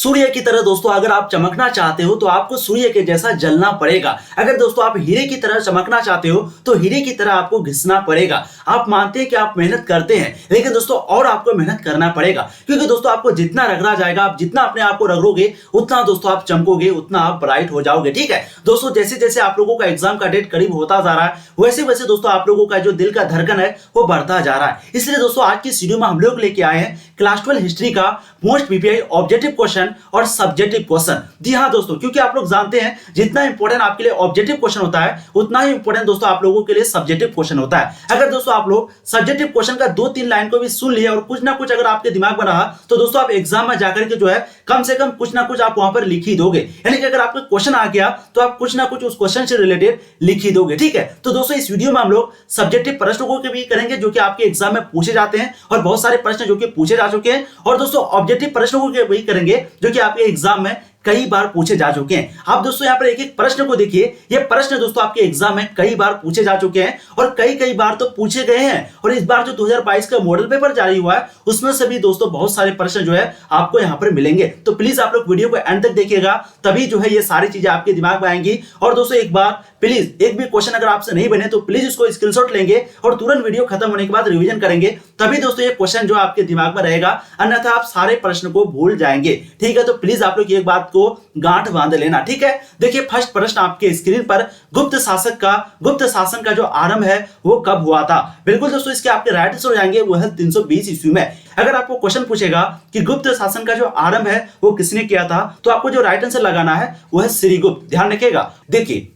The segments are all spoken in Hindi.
सूर्य की तरह दोस्तों अगर आप चमकना चाहते हो तो आपको सूर्य के जैसा जलना पड़ेगा। अगर दोस्तों आप हीरे की तरह चमकना चाहते हो तो हीरे की तरह आपको घिसना पड़ेगा। आप मानते हैं कि आप मेहनत करते हैं, लेकिन दोस्तों और आपको मेहनत करना पड़ेगा, क्योंकि दोस्तों आपको जितना रगड़ा जाएगा, आप जितना अपने आप को रगड़ोगे उतना दोस्तों आप चमकोगे, उतना आप ब्राइट हो जाओगे। ठीक है दोस्तों, जैसे जैसे आप लोगों का एग्जाम का डेट करीब होता जा रहा है, वैसे वैसे दोस्तों आप लोगों का जो दिल का धड़कन है वो बढ़ता जा रहा है। इसलिए दोस्तों आज की वीडियो में हम लोग लेके आए हैं क्लास 12 हिस्ट्री का मोस्ट पीपीआई ऑब्जेक्टिव क्वेश्चन और सब्जेक्टिव क्वेश्चन। जी हाँ दोस्तों, क्योंकि आप लोग जानते हैं जितना इंपॉर्टेंट आपके लिए ऑब्जेक्टिव क्वेश्चन होता है उतना ही इंपॉर्टेंट दोस्तों आप लोगों के लिए सब्जेक्टिव क्वेश्चन होता है। अगर दोस्तों आप लोग सब्जेक्टिव क्वेश्चन का 2-3 लाइन को भी सुन लिए और कुछ ना कुछ अगर आपके दिमाग में रहा तो दोस्तों आप एग्जाम में जाकर के जो है कम से कम कुछ ना कुछ आप वहां पर लिख ही दोगे। यानी कि अगर आपको क्वेश्चन आ गया तो आप कुछ ना कुछ उस क्वेश्चन से रिलेटेड लिख ही दोगे। ठीक है, तो दोस्तों इस वीडियो में हम लोग सब्जेक्टिव प्रश्नों को भी करेंगे जो कि आपके एग्जाम में पूछे जाते हैं, और बहुत सारे प्रश्न जो कि पूछे जा चुके हैं, और दोस्तों ऑब्जेक्टिव प्रश्नों को भी करेंगे जो कि आपके एग्जाम में कई बार पूछे जा चुके हैं। आप दोस्तों यहाँ पर एक एक प्रश्न को देखिए, ये प्रश्न दोस्तों आपके एग्जाम में कई बार पूछे जा चुके हैं और कई बार तो पूछे गए हैं। और इस बार जो 2022 का मॉडल पेपर जारी हुआ है उसमें से भी दोस्तों बहुत सारे प्रश्न जो है आपको यहाँ पर मिलेंगे। तो प्लीज आप लोग वीडियो को एंड तक देखिएगा, तभी जो है ये सारी चीजें आपके दिमाग में आएंगी। और दोस्तों एक बार प्लीज एक भी क्वेश्चन अगर आपसे नहीं बने तो प्लीज इसको स्क्रीनशॉट लेंगे और तुरंत वीडियो खत्म होने के बाद रिवीजन करेंगे, तभी दोस्तों ये क्वेश्चन जो आपके दिमाग में रहेगा, अन्यथा आप सारे प्रश्न को भूल जाएंगे। ठीक है, तो प्लीज आप लोग एक बात को गांठ बांध लेना। ठीक है, देखिए फर्स्ट प्रश्न आपके स्क्रीन पर, गुप्त शासन का जो आरंभ है वो कब हुआ था? बिल्कुल दोस्तों, इसके आपके राइट आंसर हो जाएंगे वो है 320 ईस्वी में। अगर आपको क्वेश्चन पूछेगा कि गुप्त शासन का जो आरंभ है वो किसने किया था, तो आपको जो राइट आंसर लगाना है वो है श्रीगुप्त। ध्यान रखिएगा। देखिए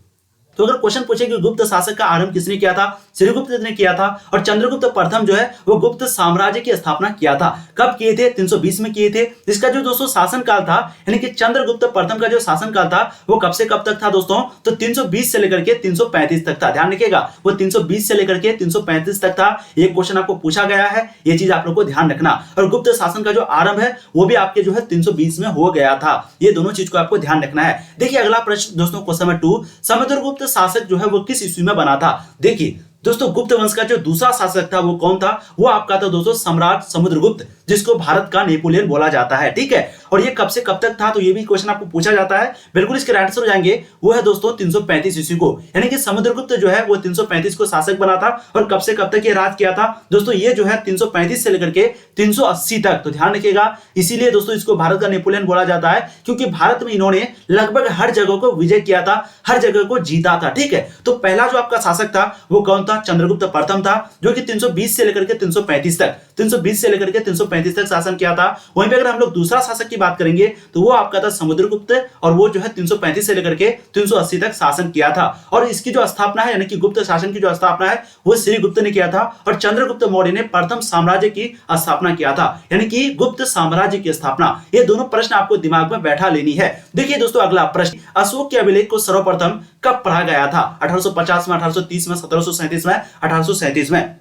तो अगर क्वेश्चन पूछे कि गुप्त शासक का आरंभ किसने किया था, श्रीगुप्त ने किया था, और चंद्रगुप्त प्रथम जो है वो गुप्त साम्राज्य की स्थापना किया था। कब किए थे? 320 में किए थे। इसका जो दोस्तों शासन काल था, यानी कि चंद्रगुप्त प्रथम का जो शासन काल था वो कब से कब तक था दोस्तों? तो 320 से लेकर के 335 तक था। ध्यान रखिएगा, वो 320 से लेकर के 335 तक था। ये क्वेश्चन आपको पूछा गया है, ये चीज आप लोग को ध्यान रखना। और गुप्त शासन का जो आरंभ है वो भी आपके जो है 320 में हो गया था। ये दोनों चीज को आपको ध्यान रखना है। देखिए अगला प्रश्न दोस्तों, क्वेश्चन नंबर 2, समुद्रगुप्त शासक जो है वो किस ईस्वी में बना था? देखिए दोस्तों गुप्त वंश का जो दूसरा शासक था वो कौन था? वो आपका था दोस्तों सम्राट समुद्रगुप्त, जिसको भारत का नेपोलियन बोला जाता है। ठीक है, और ये कब से कब तक था, तो ये भी क्वेश्चन आपको पूछा जाता है। बिल्कुल इसके राइट आंसर हो जाएंगे वो है दोस्तों 335 ईस्वी को। यानी कि समुद्रगुप्त जो है वो 335 को शासक बना था, और कब से कब तक ये राज किया था दोस्तों? ये जो है 335 से लेकर के 380 तक। तो ध्यान रखिएगा, इसीलिए दोस्तों इसको भारत का नेपोलियन बोला जाता है, क्योंकि भारत में इन्होंने लगभग हर जगह को विजय किया था, हर जगह को जीता था। ठीक है, तो पहला जो आपका शासक था वो कौन था? चंद्रगुप्त प्रथम था, जो कि 320 से लेकर के 335 तक 320 से लेकर के 335 तक शासन किया था। वहीं पे अगर हम लोग दूसरा शासक की बात करेंगे तो वो आपका था समुद्रगुप्त, और वो जो है 335 से लेकर के 380 तक शासन किया था। और इसकी जो स्थापना है, यानी कि गुप्त शासन की जो स्थापना है वो श्रीगुप्त ने किया था, और चंद्रगुप्त मौर्य ने प्रथम साम्राज्य की स्थापना किया था, यानी कि गुप्त साम्राज्य की स्थापना। ये दोनों प्रश्न आपको दिमाग में बैठा लेनी है। देखिए दोस्तों अगला प्रश्न, अशोक के अभिलेख को सर्वप्रथम कब पढ़ा गया था? 1850 में, 1830 में, 1737 में, 1837 में।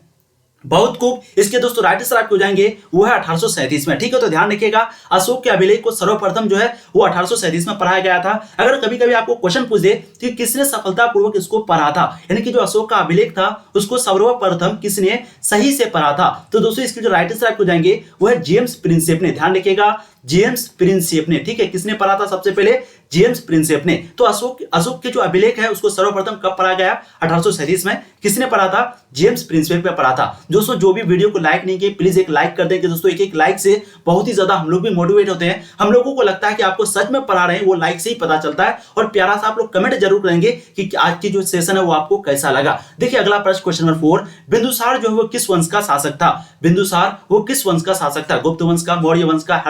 बहुत खूब, इसके दोस्तों राइट आंसर आपको हो जाएंगे वो है 1837 में। ठीक है, तो ध्यान रखिएगा, अशोक के अभिलेख को सर्वप्रथम जो है वो 1837 में पढ़ाया गया था। अगर कभी कभी आपको क्वेश्चन पूछ दे कि किसने सफलतापूर्वक इसको पढ़ा था, यानी कि जो अशोक का अभिलेख था उसको सर्वप्रथम किसने सही से पढ़ा था, तो दोस्तों इसके जो राइट आंसर आपको जाएंगे वो है जेम्स प्रिंसेप ने। ध्यान रखिएगा, जेम्स प्रिंसेप ने। ठीक है, किसने पढ़ा था सबसे पहले? जेम्स प्रिंसेप ने। तो अशोक के जो अभिलेख है उसको सर्वप्रथम कब पढ़ा गया? 1837 में। किसने पढ़ा था? जेम्स प्रिंसेप ने पढ़ा था। दोस्तों जो भी वीडियो को लाइक नहीं किए प्लीज एक लाइक कर देंगे दोस्तों। एक लाइक से बहुत ही ज्यादा हम लोग भी मोटिवेट होते हैं, हम लोगों को लगता है कि आपको सच में पढ़ा रहे हैं, वो लाइक से ही पता चलता है। और प्यारा सा आप लोग कमेंट जरूर करेंगे कि आज की जो सेशन है वो आपको कैसा लगा। देखिए अगला प्रश्न, क्वेश्चन नंबर 4, बिंदुसार जो है वो किस वंश का शासक था? बिंदुसार वो किस वंश का शासक था? गुप्त वंश का, मौर्य वंश का,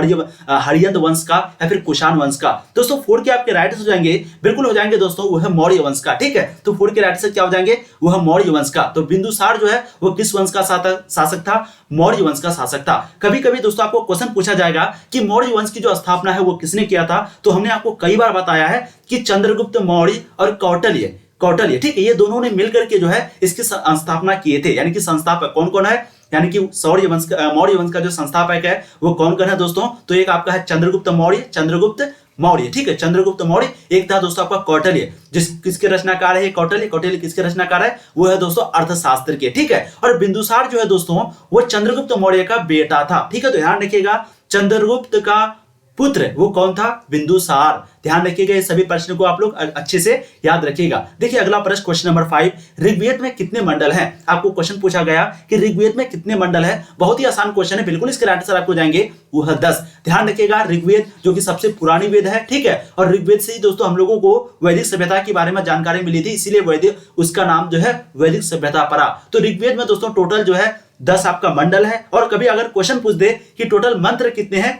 हरियंद वंश का, या फिर कुषाण वंश का? दोस्तों 4 के आपके राइट हो जाएंगे, बिल्कुल हो जाएंगे दोस्तों वो है मौर्य वंश का। ठीक है, तो 4 के राइट से क्या हो जाएंगे? वो है मौर्य वंश का। तो बिंदुसार जो है वो किस वंश का शासक था? मौर्य वंश का शासक था। कभी कभी दोस्तों आपको क्वेश्चन पूछा जाएगा कि मौर्य वंश की जो स्थापना है वो किसने किया था, तो हमने आपको कई बार बताया है कि चंद्रगुप्त मौर्य और कौटिल्य। ठीक है, ये दोनों ने मिलकर के जो है इसकी स्थापना किए थे। यानी कि संस्थापक कौन कौन है, यानी कि मौर्य वंश का जो संस्थापक है वो कौन कौन है दोस्तों? तो एक आपका है चंद्रगुप्त मौर्य। ठीक है, चंद्रगुप्त मौर्य। एक था दोस्तों आपका कौटिल्य, किसके रचनाकार है? कौटिल्य किसके रचनाकार है? वो है दोस्तों अर्थशास्त्र के। ठीक है, और बिंदुसार जो है दोस्तों वो चंद्रगुप्त मौर्य का बेटा था। ठीक है, तो ध्यान रखिएगा, चंद्रगुप्त का पुत्र वो कौन था? बिंदुसार। ध्यान रखिएगा, ये सभी प्रश्न को आप लोग अच्छे से याद रखिएगा। देखिए अगला प्रश्न, क्वेश्चन नंबर 5, ऋग्वेद में कितने मंडल हैं? आपको क्वेश्चन पूछा गया कि ऋग्वेद में कितने मंडल हैं। बहुत ही आसान क्वेश्चन है, बिल्कुल इसके आंसर आपको जाएंगे वो है 10। ध्यान रखिएगा, ऋग्वेद जो कि सबसे पुरानी वेद है, ठीक है, और ऋग्वेद से ही दोस्तों हम लोगों को वैदिक सभ्यता के बारे में जानकारी मिली थी, इसीलिए वैदिक उसका नाम जो है वैदिक सभ्यता पड़ा। तो ऋग्वेद में दोस्तों टोटल जो है 10 आपका मंडल है। और कभी अगर क्वेश्चन पूछ दे कि टोटल मंत्र कितने हैं,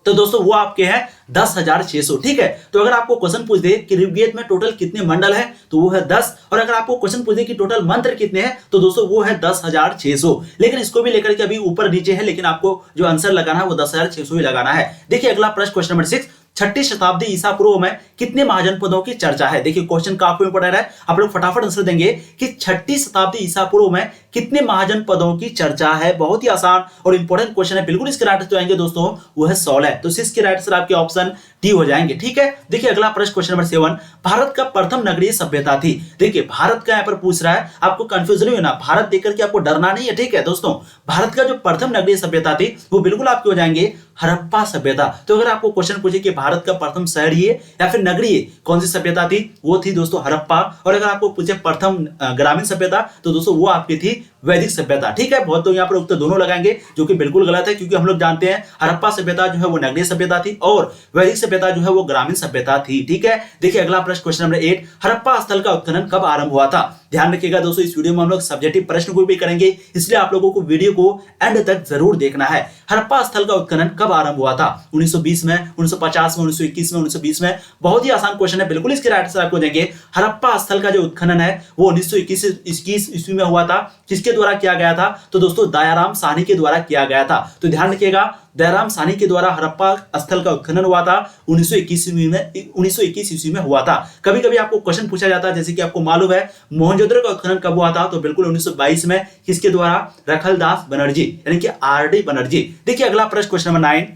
तो दोस्तों वो आपके हैं 10,600, ठीक है। तो अगर आपको क्वेश्चन पूछ दे कि ऋग्वेद में टोटल कितने मंडल हैं, तो वो है 10। और अगर आपको क्वेश्चन पूछ दे कि टोटल मंत्र कितने हैं, तो दोस्तों वो है 10,600। लेकिन इसको भी लेकर के अभी ऊपर नीचे है, लेकिन आपको जो आंसर लगाना है वो 10,600 ही लगाना है। देखिए अगला प्रश्न, क्वेश्चन नंबर 6, 6ठी शताब्दी ईसा पूर्व में कितने महाजनपदों की चर्चा है? देखिए क्वेश्चन काफी इंपॉर्टेंट है, आप लोग फटाफट आंसर देंगे कि 6ठी शताब्दी ईसा पूर्व में कितने महाजनपदों की चर्चा है। बहुत ही आसान और इंपॉर्टेंट क्वेश्चन है, बिल्कुल इसके राइट आंसर आएंगे दोस्तों वो है 16। तो इसके राइट आंसर आपके ऑप्शन डी हो जाएंगे, ठीक है। देखिए अगला प्रश्न, क्वेश्चन नंबर 7, भारत का प्रथम नगरीय सभ्यता थी। देखिए भारत का यहाँ पर पूछ रहा है, आपको कंफ्यूजन नहीं होना, भारत देख करके आपको डरना नहीं है, ठीक है दोस्तों। भारत का जो प्रथम नगरीय सभ्यता थी वो बिल्कुल आपके हो जाएंगे हड़प्पा सभ्यता। तो अगर आपको क्वेश्चन पूछे कि भारत का प्रथम शहरीय या फिर नगरीय कौन सी सभ्यता थी, वो थी दोस्तों हड़प्पा। और अगर आपको पूछे प्रथम ग्रामीण सभ्यता, तो दोस्तों वो आपकी थी वैदिक सभ्यता, ठीक है। बहुत लोग यहाँ पर उत्तर दोनों लगाएंगे, जो कि बिल्कुल गलत है, क्योंकि हम लोग जानते हैं हड़प्पा सभ्यता जो है वो नगरीय सभ्यता थी और वैदिक सभ्यता जो है वो ग्रामीण सभ्यता थी, ठीक है। देखिए अगला प्रश्न, क्वेश्चन नंबर 8, हड़प्पा स्थल का उत्खनन कब आरंभ हुआ था? ध्यान रखिएगा दोस्तों, इस वीडियो में हम लोग सब्जेक्टिव प्रश्न को भी करेंगे, इसलिए आप लोगों को वीडियो को एंड तक जरूर देखना है। हड़प्पा स्थल का उत्खनन कब आरंभ हुआ था? 1920 में, 1950 में, 1921 में, 1920 में। बहुत ही आसान क्वेश्चन है, बिल्कुल इसके राइट आंसर आपको देंगे। हड़प्पा स्थल का जो उत्खनन है वो 1921 ईस्वी में हुआ था। किसके द्वारा किया गया था? तो दोस्तों दयाराम साहनी के द्वारा किया गया था। तो ध्यान रखिएगा, दयाराम साहनी के द्वारा हड़प्पा स्थल का उत्खनन हुआ था 1921 ईस्वी में हुआ था। कभी कभी आपको क्वेश्चन पूछा जाता है, जैसे कि आपको मालूम है मोहनजोदड़ो का उत्खनन कब हुआ था? तो बिल्कुल 1922 में। किसके द्वारा? रखलदास बनर्जी यानी कि आरडी बनर्जी। देखिए अगला प्रश्न, क्वेश्चन नंबर 9,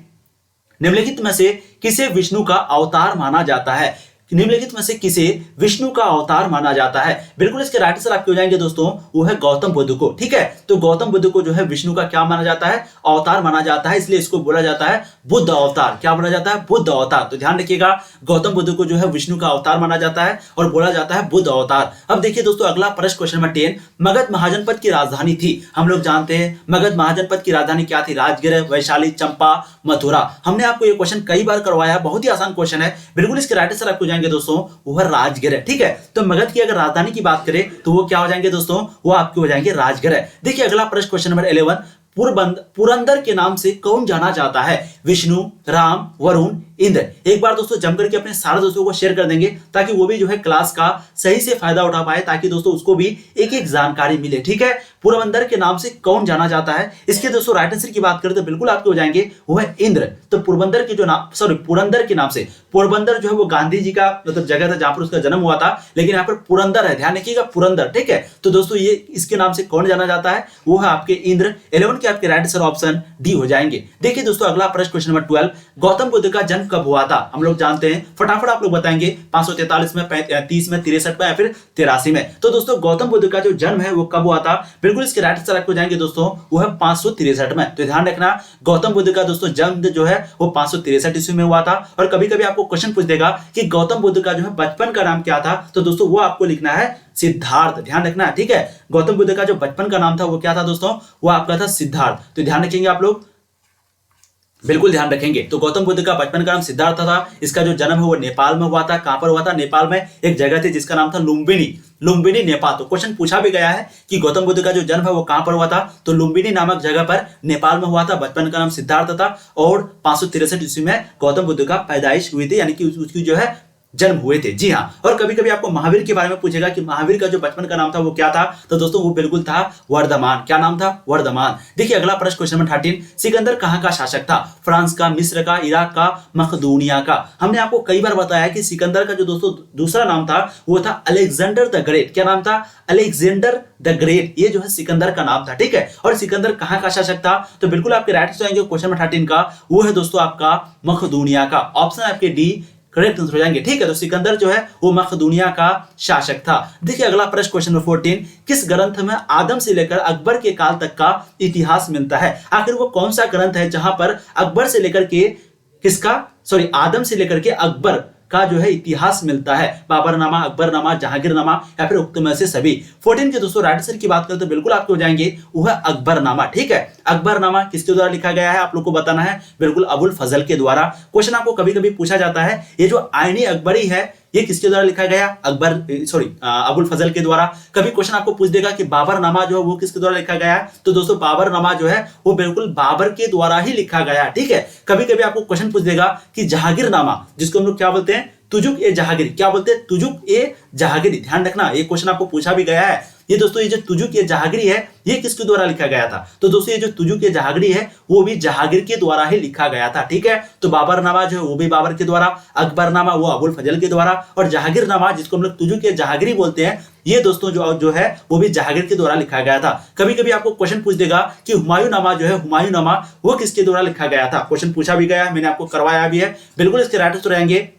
निम्नलिखित में से किसे विष्णु का अवतार माना जाता है? निम्नलिखित में से किसे विष्णु का अवतार माना जाता है? बिल्कुल इसके राइट आंसर आपके हो जाएंगे दोस्तों वो है गौतम बुद्ध को, ठीक है। तो गौतम बुद्ध को जो है विष्णु का क्या माना जाता है? अवतार माना जाता है, इसलिए इसको बोला जाता है बुद्ध अवतार। क्या बोला जाता है? बुद्ध अवतार। तो ध्यान रखिएगा, गौतम बुद्ध को जो है विष्णु का अवतार माना जाता है और बोला जाता है बुद्ध अवतार। अब देखिए दोस्तों अगला प्रश्न, क्वेश्चन नंबर 10, मगध महाजनपद की राजधानी थी। हम लोग जानते हैं मगध महाजनपद की राजधानी क्या थी? राजगृह, वैशाली, चंपा, मथुरा। हमने आपको ये क्वेश्चन कई बार करवाया, बहुत ही आसान क्वेश्चन है, बिल्कुल इसके राइट आंसर आपको जाएंगे दोस्तों वो है राजगृह, ठीक है। तो मगध की अगर राजधानी की बात करें तो वो क्या हो जाएंगे दोस्तों? वो आपके हो जाएंगे राजगृह। देखिए अगला प्रश्न, क्वेश्चन नंबर 11, पुरंदर के नाम से कौन जाना जाता है? विष्णु, राम, वरुण, इंद्र। एक बार दोस्तों जम करके अपने सारे दोस्तों को शेयर कर देंगे, ताकि वो भी जो है क्लास का सही से फायदा उठा पाए, ताकि दोस्तों उसको भी एक एक जानकारी मिले, ठीक है। पुरंदर के नाम से कौन जाना जाता है? इसके दोस्तों राइट आंसर की बात करें तो बिल्कुल आपके हो जाएंगे वो है इंद्र। तो पुरंदर के जो नाम, सॉरी पुरंदर के नाम से, पोरबंदर जो है वो गांधी जी का मतलब जगह था जहां पर उसका जन्म हुआ था, लेकिन यहाँ पर पुरंदर है, ध्यान रखिएगा पुरंदर, ठीक है। तो दोस्तों ये इसके नाम से कौन जाना जाता है? वो है आपके इंद्र। 11 के आपके राइट आंसर ऑप्शन डी हो जाएंगे। देखिए दोस्तों अगला प्रश्न, क्वेश्चन नंबर 12, गौतम बुद्ध का जन्म कब हुआ था? हम लोग जानते हैं, फटाफट आप लोग बताएंगे, 543 में, 30 में, 63 में या फिर 83 में। तो दोस्तों गौतम बुद्ध का जो जन्म है वो कब हुआ था? बिल्कुल इसके राइट आंसर आपको जाएंगे दोस्तों वो है 563 में। तो ध्यान रखना, गौतम बुद्ध का दोस्तों जन्म जो है वो 563 ईस्वी में हुआ था। और कभी कभी आपको क्वेश्चन पूछ देगा कि गौतम बुद्ध का जो है बचपन का नाम क्या था, तो दोस्तों वो आपको लिखना है सिद्धार्थ। ध्यान रखना, ठीक है। गौतम बुद्ध का जो बचपन का नाम था वो क्या था दोस्तों? वो आपका था सिद्धार्थ। तो ध्यान रखेंगे आप लोग, बिल्कुल ध्यान रखेंगे। तो गौतम बुद्ध का बचपन का नाम सिद्धार्थ था। इसका जो जन्म है वो नेपाल में हुआ था। कहां पर हुआ था? नेपाल में एक जगह थी जिसका नाम था लुम्बिनी, लुम्बिनी नेपाल। तो क्वेश्चन पूछा भी गया है कि गौतम बुद्ध का जो जन्म है वो कहां पर हुआ था? तो लुम्बिनी नामक जगह पर नेपाल में हुआ था। बचपन का नाम सिद्धार्थ था और 563 ईस्वी में गौतम बुद्ध का पैदाइश हुई थी, यानी कि उसकी जो है जन्म हुए थे। जी हाँ। और कभी कभी आपको महावीर के बारे में पूछेगा कि महावीर का जो बचपन का नाम था वो क्या था, तो दोस्तों वो बिल्कुल था वर्धमान। क्या नाम था? वर्धमान। देखिए अगला प्रश्न, क्वेश्चन नंबर 13, सिकंदर कहां का शासक था? फ्रांस का, मिस्र का, इराक का, मकदूनिया का। हमने आपको कई बार बताया कि सिकंदर का जो दोस्तों दूसरा नाम था वो था अलेक्जेंडर द ग्रेट। क्या नाम था? Alexander the great. ये जो है सिकंदर का नाम था, ठीक है। और सिकंदर कहां का शासक था? तो बिल्कुल आपके राइट आंसर आएंगे क्वेश्चन नंबर 13 का, वो है दोस्तों आपका मकदूनिया का। ऑप्शन आपके डी करेक्ट आंसर हो जाएंगे, ठीक है। तो सिकंदर जो है वो मकदूनिया का शासक था। देखिए अगला प्रश्न, क्वेश्चन नंबर 14, किस ग्रंथ में आदम से लेकर अकबर के काल तक का इतिहास मिलता है? आखिर वो कौन सा ग्रंथ है जहां पर अकबर से लेकर के किसका, सॉरी, आदम से लेकर के अकबर का जो है इतिहास मिलता है। बाबरनामा, अकबरनामा, जहांगीरनामा या फिर उक्त में से सभी। 14 के दोस्तों राइट आंसर की बात करें तो बिल्कुल आपके हो जाएंगे वो है अकबरनामा। ठीक है, अकबरनामा किसके द्वारा लिखा गया है आप लोग को बताना है, बिल्कुल अबुल फजल के द्वारा। क्वेश्चन आपको कभी कभी पूछा जाता है ये जो आईनी अकबरी है ये किसके द्वारा लिखा गया, अबुल फजल के द्वारा। कभी क्वेश्चन आपको पूछ देगा कि बाबरनामा जो है वो किसके द्वारा लिखा गया है, तो दोस्तों बाबरनामा जो है वो बिल्कुल बाबर के द्वारा ही लिखा गया। ठीक है, कभी कभी आपको क्वेश्चन पूछ देगा कि जहांगीरनामा, जिसको हम लोग क्या बोलते हैं, तुजुक ए जहांगीरी, क्या बोलते हैं, तुजुक ए जहांगीरी। ध्यान रखना ये क्वेश्चन आपको पूछा भी गया है। ये दोस्तों ये जो तुजुक ए जहांगीरी है ये किसके द्वारा लिखा गया था, तो दोस्तों ये जो तुजुक ए जहांगीरी है वो भी जहांगीर के द्वारा ही लिखा गया था। ठीक है, तो बाबरनामा जो है वो भी बाबर के द्वारा, अकबरनामा वो अबुल फजल के द्वारा, और जहांगीरनामा जिसको हम लोग तुजुक ए जहांगीरी बोलते हैं ये दोस्तों जो है वो भी जहांगीर के द्वारा लिखा गया था। कभी कभी आपको क्वेश्चन पूछ देगा कि हुमायूंनामा जो है, हुमायूंनामा वो किसके द्वारा लिखा गया था, क्वेश्चन पूछा भी गया है, मैंने आपको करवाया भी है। बिल्कुल इसके राइट आंसर रहेंगे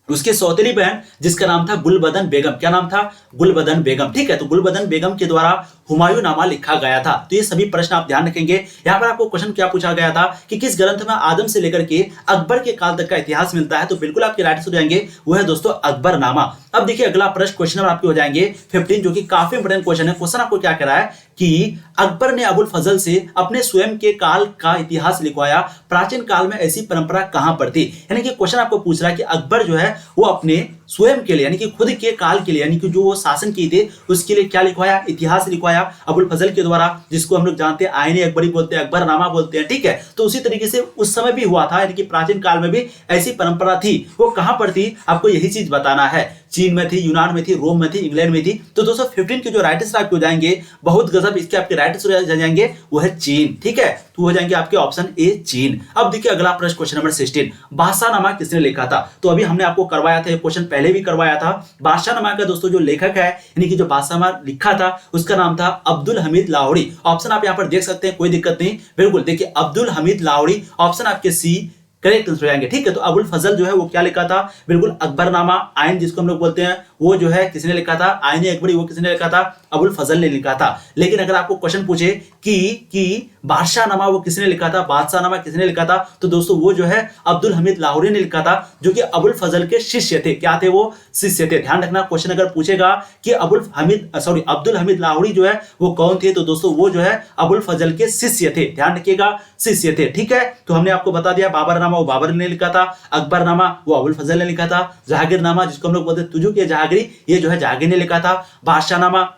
उसके सौतेली बहन जिसका नाम था गुलबदन बेगम। क्या नाम था, गुलबदन बेगम। ठीक है, तो गुलबदन बेगम के द्वारा हुमायूंनामा लिखा गया था। तो ये सभी प्रश्न आप ध्यान रखेंगे। यहाँ पर आपको क्वेश्चन क्या पूछा गया था कि किस ग्रंथ में आदम से लेकर के अकबर के काल तक का इतिहास मिलता है, तो बिल्कुल आपके राइट आंसर हो जाएंगे वो है दोस्तों अकबरनामा। अब देखिए अगला प्रश्न, क्वेश्चन नंबर आपके हो जाएंगे 15, जो कि काफी इंपोर्टेंट क्वेश्चन है। क्वेश्चन आपको क्या कह रहा है कि अकबर ने अबुल फजल से अपने स्वयं के काल का इतिहास लिखवाया, प्राचीन काल में ऐसी परंपरा कहां पर थी। यानी कि क्वेश्चन आपको पूछ रहा है कि अकबर जो है वो अपने स्वयं के लिए यानी कि खुद के काल के लिए यानी कि जो वो शासन किए थे उसके लिए क्या लिखवाया, इतिहास लिखवाया अबुल फजल के द्वारा, जिसको हम लोग जानते हैं आईनी अकबरी बोलते हैं, अकबरनामा बोलते हैं। ठीक है, तो उसी तरीके से उस समय भी हुआ था, यानी कि प्राचीन काल में भी ऐसी परंपरा थी। वो कहां पर थी आपको यही चीज बताना है। चीन में थी, यूनान में थी, रोम में थी, इंग्लैंड में थी। तो दोस्तों 15 के जो राइट आंसर आपके हो जाएंगे बहुत गजब, इसके आपके राइट आंसर जाएंगे वो है चीन। ठीक है, तो हो जाएंगे आपके ऑप्शन ए चीन। अब देखिए अगला प्रश्न, क्वेश्चन नंबर 16, बादशाहनामा किसने लिखा था। तो अभी हमने आपको करवाया था, ये क्वेश्चन पहले भी करवाया था। बादशाहनामा का दोस्तों जो लेखक है यानी कि जो बादशाहनामा लिखा था उसका नाम था अब्दुल हमीद लाहौरी। ऑप्शन आप यहाँ पर देख सकते हैं, कोई दिक्कत नहीं। बिल्कुल देखिए अब्दुल हमीद लाहौरी, ऑप्शन आपके सी करेक्ट आंसर हो जाएंगे। ठीक है, तो अबुल फजल जो है वो क्या लिखा था, बिल्कुल अकबरनामा आइन जिसको हम लोग बोलते हैं वो जो है किसने लिखा था, आईनी अकबरी वो किसने लिखा था, अबुल फजल ने लिखा था। लेकिन अगर आपको क्वेश्चन पूछे कि बादशाहनामा वो किसने लिखा था, बादशाहनामा किसने लिखा था, तो दोस्तों वो जो है अब्दुल हमीद लाहौरी ने लिखा था, जो कि अबुल फजल के शिष्य थे। क्या थे वो, शिष्य थे। ध्यान रखना क्वेश्चन अगर पूछेगा कि अब्दुल हमीद लाहौरी जो है वो कौन थे, तो दोस्तों वो जो है अबुल फजल के शिष्य थे। ध्यान रखिएगा शिष्य थे। ठीक है, तो हमने आपको बता दिया बाबरनामा वो बाबर ने लिखा था, अकबरनामा वो अबुल फजल ने लिखा था, जहांगीरनामा जिसको हम लोग बोलते हैं तुजुक ए जहांगीरी ये जो है जहांगीर ने लिखा था, बादशाहनामा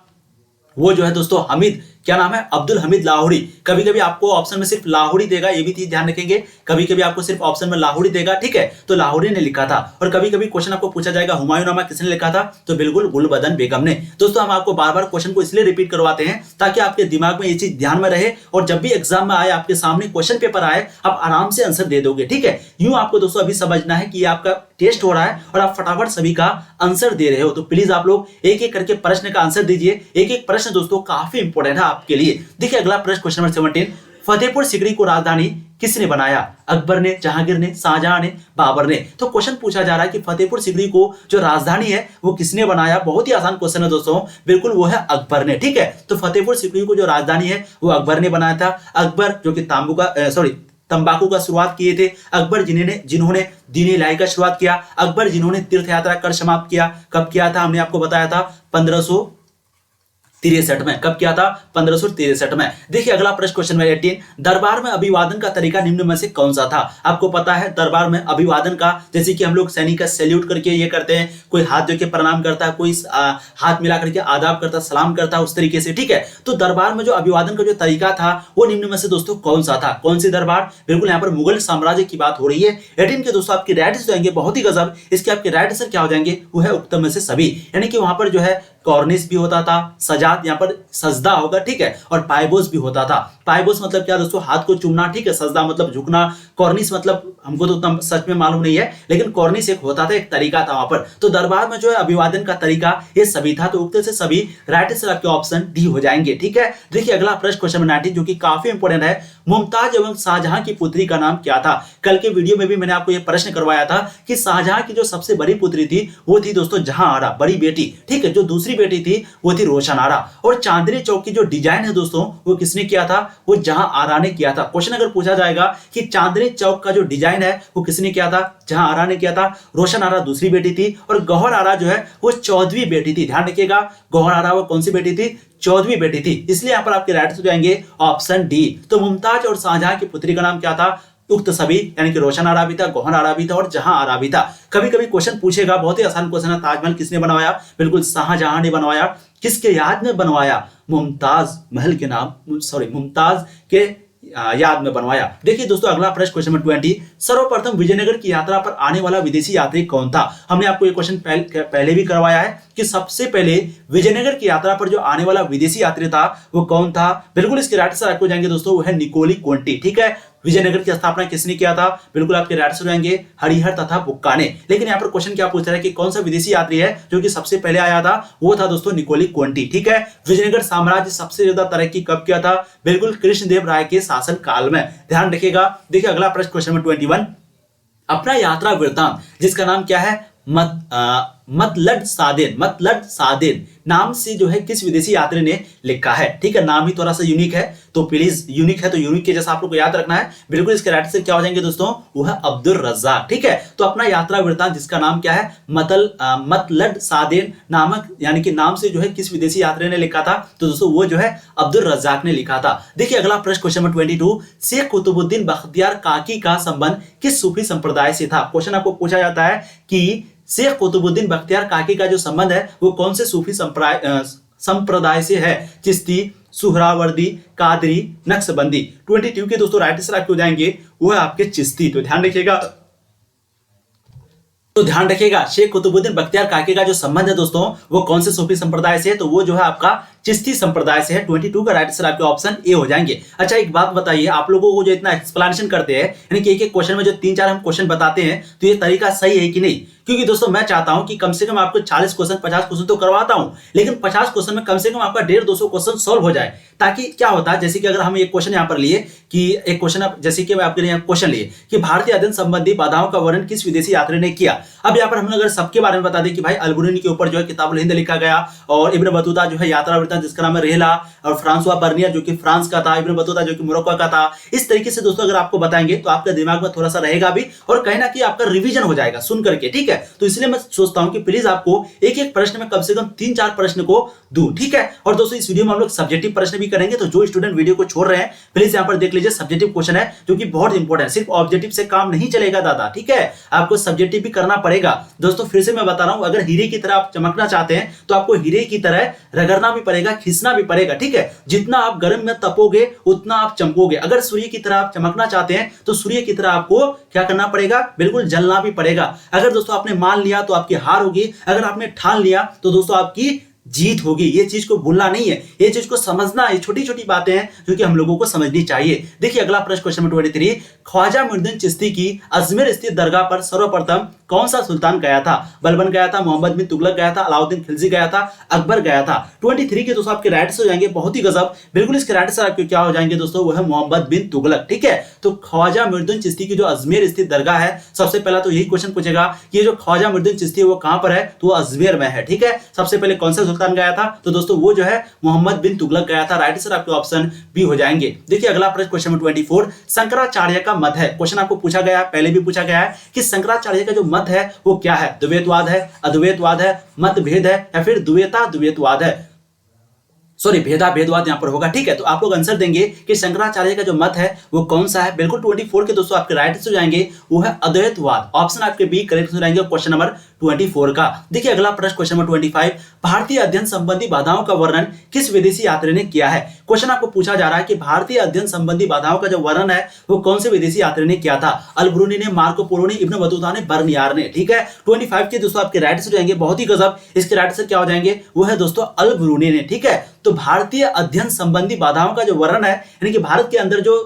वो जो है दोस्तों हमीद, क्या नाम है, अब्दुल हमीद लाहौरी। कभी कभी आपको ऑप्शन में सिर्फ लाहौरी देगा, ये भी चीज ध्यान रखेंगे, कभी कभी आपको सिर्फ ऑप्शन में लाहौरी देगा। ठीक है, तो लाहौरी ने लिखा था। और कभी कभी क्वेश्चन आपको पूछा जाएगा हुमायूंनामा किसने लिखा था, तो बिल्कुल गुलबदन बेगम ने। दोस्तों हम आपको बार बार क्वेश्चन को इसलिए रिपीट करवाते हैं ताकि आपके दिमाग में ये चीज ध्यान में रहे, और जब भी एग्जाम में आए आपके सामने क्वेश्चन पेपर आए आप आराम से आंसर दे दोगे। ठीक है, यूं आपको दोस्तों अभी समझना है कि ये आपका टेस्ट हो रहा है और आप फटाफट सभी का आंसर दे रहे हो, तो प्लीज आप लोग एक एक करके प्रश्न का आंसर दीजिए। एक एक प्रश्न दोस्तों काफी इंपॉर्टेंट है आपके लिए। देखिए अगला प्रश्न, क्वेश्चन नंबर 17, फतेहपुर सिकरी को राजधानी किसने बनाया, अकबर ने, जहांगीर ने, शाहजहां ने, बाबर ने। तो क्वेश्चन पूछा जा रहा है कि फतेहपुर सिकरी को जो राजधानी है वो किसने बनाया। बहुत ही आसान क्वेश्चन है दोस्तों, बिल्कुल वो है अकबर ने। ठीक है, तो फतेहपुर सिकरी को जो राजधानी है वो अकबर ने बनाया था। अकबर जो कि तंबाकू का शुरुआत किए थे, अकबर जिन्होंने दीन इलाही का शुरुआत किया, अकबर जिन्होंने तीर्थ यात्रा कर समाप्त किया। कब किया था, हमने आपको बताया था 1563 में। कब किया था, 1563 में। देखिए अगला प्रश्न, क्वेश्चन नंबर 18, दरबार में अभिवादन का तरीका निम्न में से कौन सा था। आपको पता है दरबार में अभिवादन का, जैसे कि हम लोग सैनिक का सैल्यूट करके ये करते हैं, कोई हाथ जोड़ के प्रणाम करता है, कोई हाथ मिला करके आदाब करता, सलाम करता है, उस तरीके से। ठीक है, तो दरबार में जो अभिवादन का जो तरीका था वो निम्न में से दोस्तों कौन सा था, कौन सी दरबार, बिल्कुल यहाँ पर मुगल साम्राज्य की बात हो रही है। 18 के दोस्तों आपके राइट आंसर जाएंगे बहुत ही गजब, इसके आपके राइट आंसर क्या हो जाएंगे, वो है उत्तम में से सभी। यानी कि वहां पर जो है कॉर्निश भी होता था, सजाद यहाँ पर सजदा होगा। ठीक है, और पायबोस भी होता था। पायबोस मतलब क्या दोस्तों, हाथ को चूमना। ठीक है, सजदा मतलब झुकना, कॉर्निश मतलब हमको तो उतना सच में मालूम नहीं है, लेकिन कॉर्निश एक होता था, एक तरीका था वहां पर। तो दरबार में जो है अभिवादन का तरीका ये सभी था, तो उक्त से सभी राइट आंसर आपके ऑप्शन डी हो जाएंगे। ठीक है, देखिए अगला प्रश्न, क्वेश्चन नंबर 19, जो कि काफी इंपोर्टेंट है, मुमताज एवं शाहजहां की पुत्री का नाम क्या था। कल के वीडियो में भी मैंने आपको यह प्रश्न करवाया था कि शाहजहां की जो सबसे बड़ी पुत्री थी वो थी दोस्तों जहांआरा, बड़ी बेटी। ठीक है, जो दूसरी बेटी थी वो थी रोशनआरा। आरा। और चांदनी चौक की जो डिजाइन है दोस्तों वो किसने किया था, वो जहां आरा ने किया था। क्वेश्चन अगर पूछा जाएगा कि चांदनी चौक का जो डिजाइन है वो किसने किया था, जहां आरा ने किया था। रोशन आरा दूसरी बेटी थी और गौहर आरा जो है वो 14वीं बेटी थी। ध्यान रखिएगा, गौहर आरा वो कौन सी बेटी थी, 14वीं बेटी थी। इसलिए यहां पर आपके राइट हो जाएंगे ऑप्शन डी। तो मुमताज और शाहजहां की पुत्री का नाम क्या था, उक्त सभी, यानी कि रोशन आरा भी था, गौहर आरा भी था और जहां आरा भी था। कभी कभी क्वेश्चन पूछेगा, बहुत ही आसान क्वेश्चन है, ताजमहल किसने बनवाया, बिल्कुल शाहजहां ने बनवाया। किसके याद में बनवाया, मुमताज महल के नाम, सॉरी मुमताज के याद में बनवाया। देखिए दोस्तों अगला प्रश्न, क्वेश्चन नंबर 20, सर्वप्रथम विजयनगर की यात्रा पर आने वाला विदेशी यात्री कौन था। हमने आपको ये क्वेश्चन पहले भी करवाया है कि सबसे पहले विजयनगर की यात्रा पर जो आने वाला विदेशी यात्री था वो कौन था। बिल्कुल इसके राइट आंसर आपको जाएंगे दोस्तों, वो है निकोली कोंटी। ठीक है, विजयनगर की स्थापना किसने किया था, बिल्कुल आपके राइट आंसर जाएंगे हरिहर तथा बुक्का ने। लेकिन यहाँ पर क्वेश्चन क्या पूछ रहा है कि कौन सा विदेशी यात्री है जो कि सबसे पहले आया था, वो था दोस्तों निकोली कोंटी। ठीक है, विजयनगर साम्राज्य सबसे ज्यादा तरक्की कब किया था, बिल्कुल कृष्णदेव राय के शासन काल में। ध्यान रखिएगा। देखिए अगला प्रश्न, क्वेश्चन नंबर 21, अपना यात्रा वृत्तांत जिसका नाम क्या है, मतलड सादेन नाम से जो है किस विदेशी यात्री ने लिखा है। ठीक है, नाम ही थोड़ा सा यूनिक है, तो प्लीज यूनिक है तो यूनिक के जैसा आप लोग को याद रखना है। बिल्कुल इसके राइट से क्या हो जाएंगे दोस्तों, वो है अब्दुल रज्जाक। ठीक है, तो अपना यात्रा वृत्तांत जिसका नाम क्या है, मतलड सादेन नामक, यानी कि नाम से जो है किस विदेशी यात्री ने लिखा था, तो दोस्तों वो जो है अब्दुल रज्जाक ने लिखा था। देखिए अगला प्रश्न, क्वेश्चन नंबर 22, शेख कुतुबुद्दीन बख्तियार काकी का संबंध किस सूफी संप्रदाय से था। क्वेश्चन आपको पूछा जाता है कि शेख कुतुबुद्दीन बख्तियार काकी का जो संबंध है वो कौन से सूफी संप्रदाय से है, चिश्ती, सुहरावर्दी, कादरी, नक्शबंदी। 22 के दोस्तों राइट आंसर आपके हो जाएंगे वो है आपके चिश्ती। तो ध्यान रखिएगा, शेख कुतुबुद्दीन बख्तियार काकी का जो संबंध है दोस्तों वो कौन से सूफी संप्रदाय से है, तो वो जो है आपका चिश्ती संप्रदाय से है। 22 का राइट आंसर आपके ऑप्शन ए हो जाएंगे। अच्छा एक बात बताइए, आप लोगों को जो इतना एक्सप्लेनेशन करते हैं, यानी कि एक एक क्वेश्चन में जो 3-4 हम क्वेश्चन बताते हैं, तो ये तरीका सही है कि नहीं। क्योंकि दोस्तों मैं चाहता हूं कि कम से कम आपको 40 क्वेश्चन 50 क्वेश्चन तो करवाता हूं, लेकिन 50 क्वेश्चन में कम से कम आपका 150-200 क्वेश्चन सॉल्व हो जाए। ताकि क्या होता है, जैसे कि अगर हम एक क्वेश्चन यहां पर लिए कि एक क्वेश्चन, जैसे कि मैं आपके लिए क्वेश्चन लिए कि भारतीय अध्ययन संबंधी बाधाओं का वर्णन किस विदेशी यात्री ने किया। अब यहाँ पर हमने अगर सबके बारे में बता दें कि भाई अल-बुरूनी के ऊपर जो है किताबुल हिंद लिखा गया, और इब्न बतूता जो है यात्रा वृत्तांत जिसका नाम है रेहला, और फ्रांसवा बर्नियर जो कि फ्रांस का था, इब्न बतूता जो कि मोरक्को का था। इस तरीके से दोस्तों अगर आपको बताएंगे तो आपके दिमाग में थोड़ा सा रहेगा भी, और कहीं ना कहीं आपका रिवीजन हो जाएगा सुन करके। ठीक है, तो इसलिए मैं सोचता हूं कि प्लीज आपको एक एक प्रश्न में कम से कम 3-4 प्रश्न को दूं। ठीक है, और दोस्तों इस वीडियो में हम लोग सब्जेक्टिव प्रश्न भी करेंगे, तो जो स्टूडेंट वीडियो को छोड़ रहे हैं प्लीज यहां पर देख लीजिए, सब्जेक्टिव क्वेश्चन है जो कि बहुत इंपॉर्टेंट है। सिर्फ ऑब्जेक्टिव से काम नहीं चलेगा दादा, ठीक है, आपको सब्जेक्टिव भी करना पड़ेगा। दोस्तों फिर से मैं बता रहा हूं, अगर हीरे की तरह आप चमकना चाहते हैं तो आपको हीरे की तरह रगड़ना भी पड़ेगा, खींचना भी पड़ेगा। ठीक है, जितना आप गर्म में तपोगे उतना आप चमकोगे। अगर सूर्य की तरह आप चमकना चाहते हैं तो सूर्य की तरह आपको क्या करना पड़ेगा, बिल्कुल जलना भी पड़ेगा। अगर दोस्तों आपने मान लिया तो आपकी हार होगी, अगर आपने ठान लिया तो दोस्तों आपकी जीत होगी। ये चीज को भूलना नहीं है, ये चीज को समझना, ये छोटी छोटी बातें हैं जो कि हम लोगों को समझनी चाहिए। देखिए अगला प्रश्न, क्वेश्चन नंबर 23, ख्वाजा मुइनुद्दीन चिश्ती की अजमेर स्थित दरगाह पर सर्वप्रथम कौन सा सुल्तान गया था। बलबन गया था, मोहम्मद बिन तुगलक गया था, अलाउद्दीन खिलजी गया था, अकबर गया था। 23 के दोस्तों आपके राइट हो जाएंगे, बहुत ही गजब, बिल्कुल इसके राइट से आपके क्या हो जाएंगे दोस्तों, वो है मोहम्मद बिन तुगलक। ठीक है, तो ख्वाजा मुइनुद्दीन चिश्ती की जो अजमेर स्थित दरगाह है, सबसे पहला तो यही क्वेश्चन पूछेगा कि जो ख्वाजा मुइनुद्दीन चिश्ती है वो कहां पर है, तो वो अजमेर में है। ठीक है, सबसे पहले कौन सा सुल्तान गया था, तो दोस्तों वो जो है मोहम्मद बिन तुगलक गया था। राइट आंसर आपके ऑप्शन बी हो जाएंगे। देखिए अगला प्रश्न, क्वेश्चन नंबर 24, शंकराचार्य का मत है। क्वेश्चन आपको पूछा गया है, पहले भी पूछा गया है कि शंकराचार्य का जो मत है वो क्या है, द्वैतवाद है, अद्वैतवाद है, मतभेद है, या फिर द्वैतवाद है, सॉरी भेदवाद यहां पर होगा। ठीक है, तो आप लोग आंसर देंगे कि शंकराचार्य का जो मत है वो कौन सा है। बिल्कुल 24 के दोस्तों आपके राइट हो जाएंगे, वो है अद्वैतवाद। ऑप्शन आपके बी करेक्ट हो जाएंगे क्वेश्चन नंबर 24 का। देखिए अगला प्रश्न, क्वेश्चन नंबर 25, भारतीय अध्ययन संबंधी बाधाओं का वर्णन किस विदेशी यात्री ने किया है। क्वेश्चन आपको पूछा जा रहा है कि भारतीय अध्ययन संबंधी बाधाओं का जो वर्णन है वो कौन से विदेशी यात्री ने किया था। अल-बुरूनी ने, मार्को पोलो ने, इब्न बतूता ने, बर्नियार ने। ठीक है, 25 के दोस्तों आपके राइट हो जाएंगे, बहुत ही गजब, इसके राइट से क्या हो जाएंगे, वो है दोस्तों अल-बुरूनी ने। ठीक है, तो भारतीय अध्ययन संबंधी बाधाओं का जो वर्णन है, यानी कि भारत के अंदर जो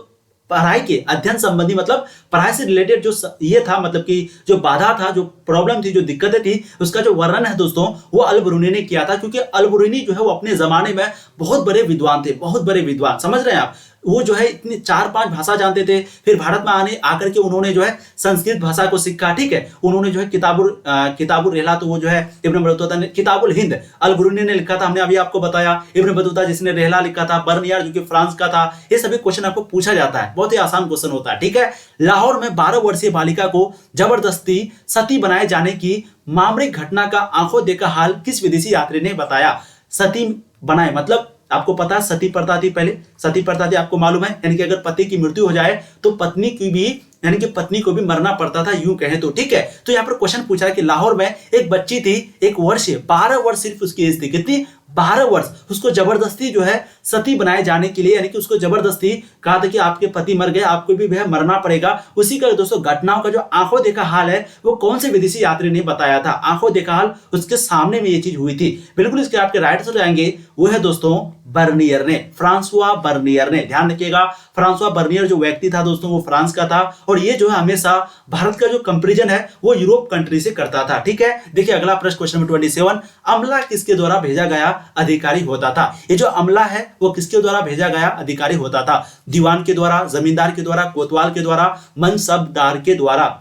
पढ़ाई के अध्ययन संबंधी, मतलब पढ़ाई से रिलेटेड जो ये था, मतलब कि जो बाधा था, जो प्रॉब्लम थी, जो दिक्कतें थी, उसका जो वर्णन है दोस्तों वो अल-बुरूनी ने किया था। क्योंकि अल-बुरूनी जो है वो अपने जमाने में बहुत बड़े विद्वान थे, बहुत बड़े विद्वान, समझ रहे हैं आप। वो जो है इतनी 4-5 भाषा जानते थे। फिर भारत में आने आकर के उन्होंने जो है संस्कृत भाषा को सीखा, ठीक है। उन्होंने जो है किताबुल रहला, तो वो जो है इब्न बतूता ने, किताबुल हिंद अल बुरूनी ने लिखा था, हमने अभी आपको बताया। इब्न बतूता जिसने रहला लिखा था, बर्नियार जो कि फ्रांस का था। ये सभी क्वेश्चन आपको पूछा जाता है, बहुत ही आसान क्वेश्चन होता है, ठीक है। लाहौर में 12 वर्षीय बालिका को जबरदस्ती सती बनाए जाने की मामूलिक घटना का आंखों देखा हाल किस विदेशी यात्री ने बताया? सती बनाए मतलब आपको पता है सती प्रथा थी, पहले सती प्रथा थी, आपको मालूम है, यानी कि अगर पति की मृत्यु हो जाए तो पत्नी की भी, यानी कि पत्नी को भी मरना पड़ता था, यूं कहें तो, ठीक है। तो यहाँ पर क्वेश्चन पूछा है कि लाहौर में एक बच्ची थी, एक वर्ष 12 वर्ष सिर्फ उसकी एज थी, कितनी? 12 वर्ष। उसको जबरदस्ती जो है सती बनाए जाने के लिए, यानी कि उसको जबरदस्ती कहा था कि आपके पति मर गए, आपको भी वह मरना पड़ेगा। उसी का दोस्तों घटनाओं का जो आंखों देखा हाल है वो कौन से विदेशी यात्री ने बताया था? आंखों देखा हाल, उसके सामने में ये चीज हुई थी। बिल्कुल इसके आपके राइट आंसर जाएंगे वो है दोस्तों बर्नियर ने, फ्रांसुआ बर्नियर ने। ध्यान रखिएगा, फ्रांसुआ बर्नियर जो व्यक्ति था दोस्तों वो फ्रांस का था, और ये जो है हमेशा भारत का जो कंपैरिजन है वो यूरोप कंट्री से करता था, ठीक है। देखिए अगला प्रश्न, क्वेश्चन नंबर 27, अमला किसके द्वारा भेजा गया अधिकारी होता था? ये जो अमला है वो किसके द्वारा भेजा गया अधिकारी होता था? दीवान के द्वारा, जमींदार के द्वारा, कोतवाल के द्वारा, मनसबदार के द्वारा?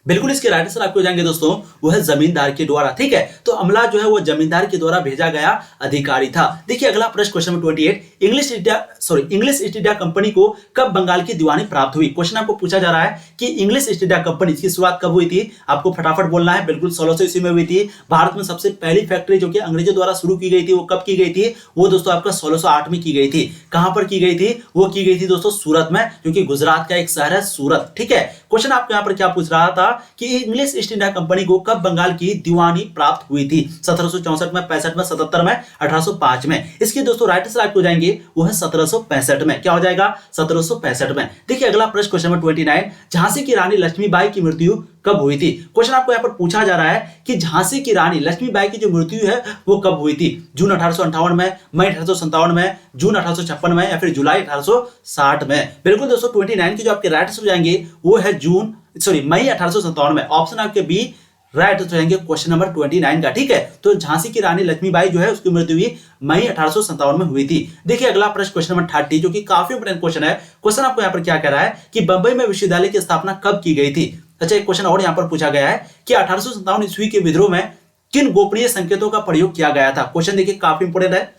बिल्कुल इसके राइट आंसर आपको जाएंगे दोस्तों वो है जमींदार के द्वारा, ठीक है। तो अमला जो है वो जमींदार के द्वारा भेजा गया अधिकारी था। देखिए अगला प्रश्न, question number 28, English east India company को कब बंगाल की दीवानी प्राप्त हुई? क्वेश्चन आपको पूछा जा रहा है कि इंग्लिश ईस्ट इंडिया कंपनी की शुरुआत कब हुई थी? आपको फटाफट बोलना है। बिल्कुल 1600 ईस्वी में हुई थी। भारत में सबसे पहली फैक्ट्री जो कि अंग्रेजों द्वारा शुरू की गई थी वो कब की गई थी? वो दोस्तों आपका 1608 में की गई थी। कहां पर की गई थी? वो की गई थी दोस्तों सूरत में, जो कि गुजरात का एक शहर है सूरत, ठीक है। क्वेश्चन आपको यहाँ पर क्या पूछ रहा था कि इंग्लिश ईस्ट इंडिया कंपनी को कब बंगाल की दीवानी प्राप्त हुई थी? 1764 में, 65 में, 77 में, 1805 में? इसके दोस्तों राइट आंसर आपको जाएंगे वो है 1765 में। क्या हो जाएगा? 1765 में। देखिए अगला प्रश्न, क्वेश्चन नंबर 29, झांसी की रानी लक्ष्मीबाई की मृत्यु कब हुई थी? क्वेश्चन आपको यहाँ पर पूछा जा रहा है कि झांसी की रानी लक्ष्मीबाई की जो मृत्यु है वो कब हुई थी? जून 1858 में, मई 1857 में, जून 1856 में, या फिर जुलाई 1860 में? बिल्कुल दोस्तों 29 की जो आपके राइट आंसर जाएंगे वो है मई 1857 में। ऑप्शन आपके बी राइट आंसर जाएंगे क्वेश्चन नंबर 29 का, ठीक है। तो झांसी की रानी लक्ष्मीबाई जो है उसकी मृत्यु हुई मई 1857 में हुई थी। देखिए अगला प्रश्न, क्वेश्चन नंबर 30, जो कि काफी इंपोर्टेंट क्वेश्चन है। क्वेश्चन आपको यहाँ पर क्या कह रहा है कि बंबई में विश्वविद्यालय की स्थापना कब की गई थी? अच्छा, एक क्वेश्चन और यहाँ पर पूछा गया है कि 1857 ईस्वी के विद्रोह में किन गोपनीय संकेतों का प्रयोग किया गया था? क्वेश्चन देखिए काफी इंपोर्टेंट है।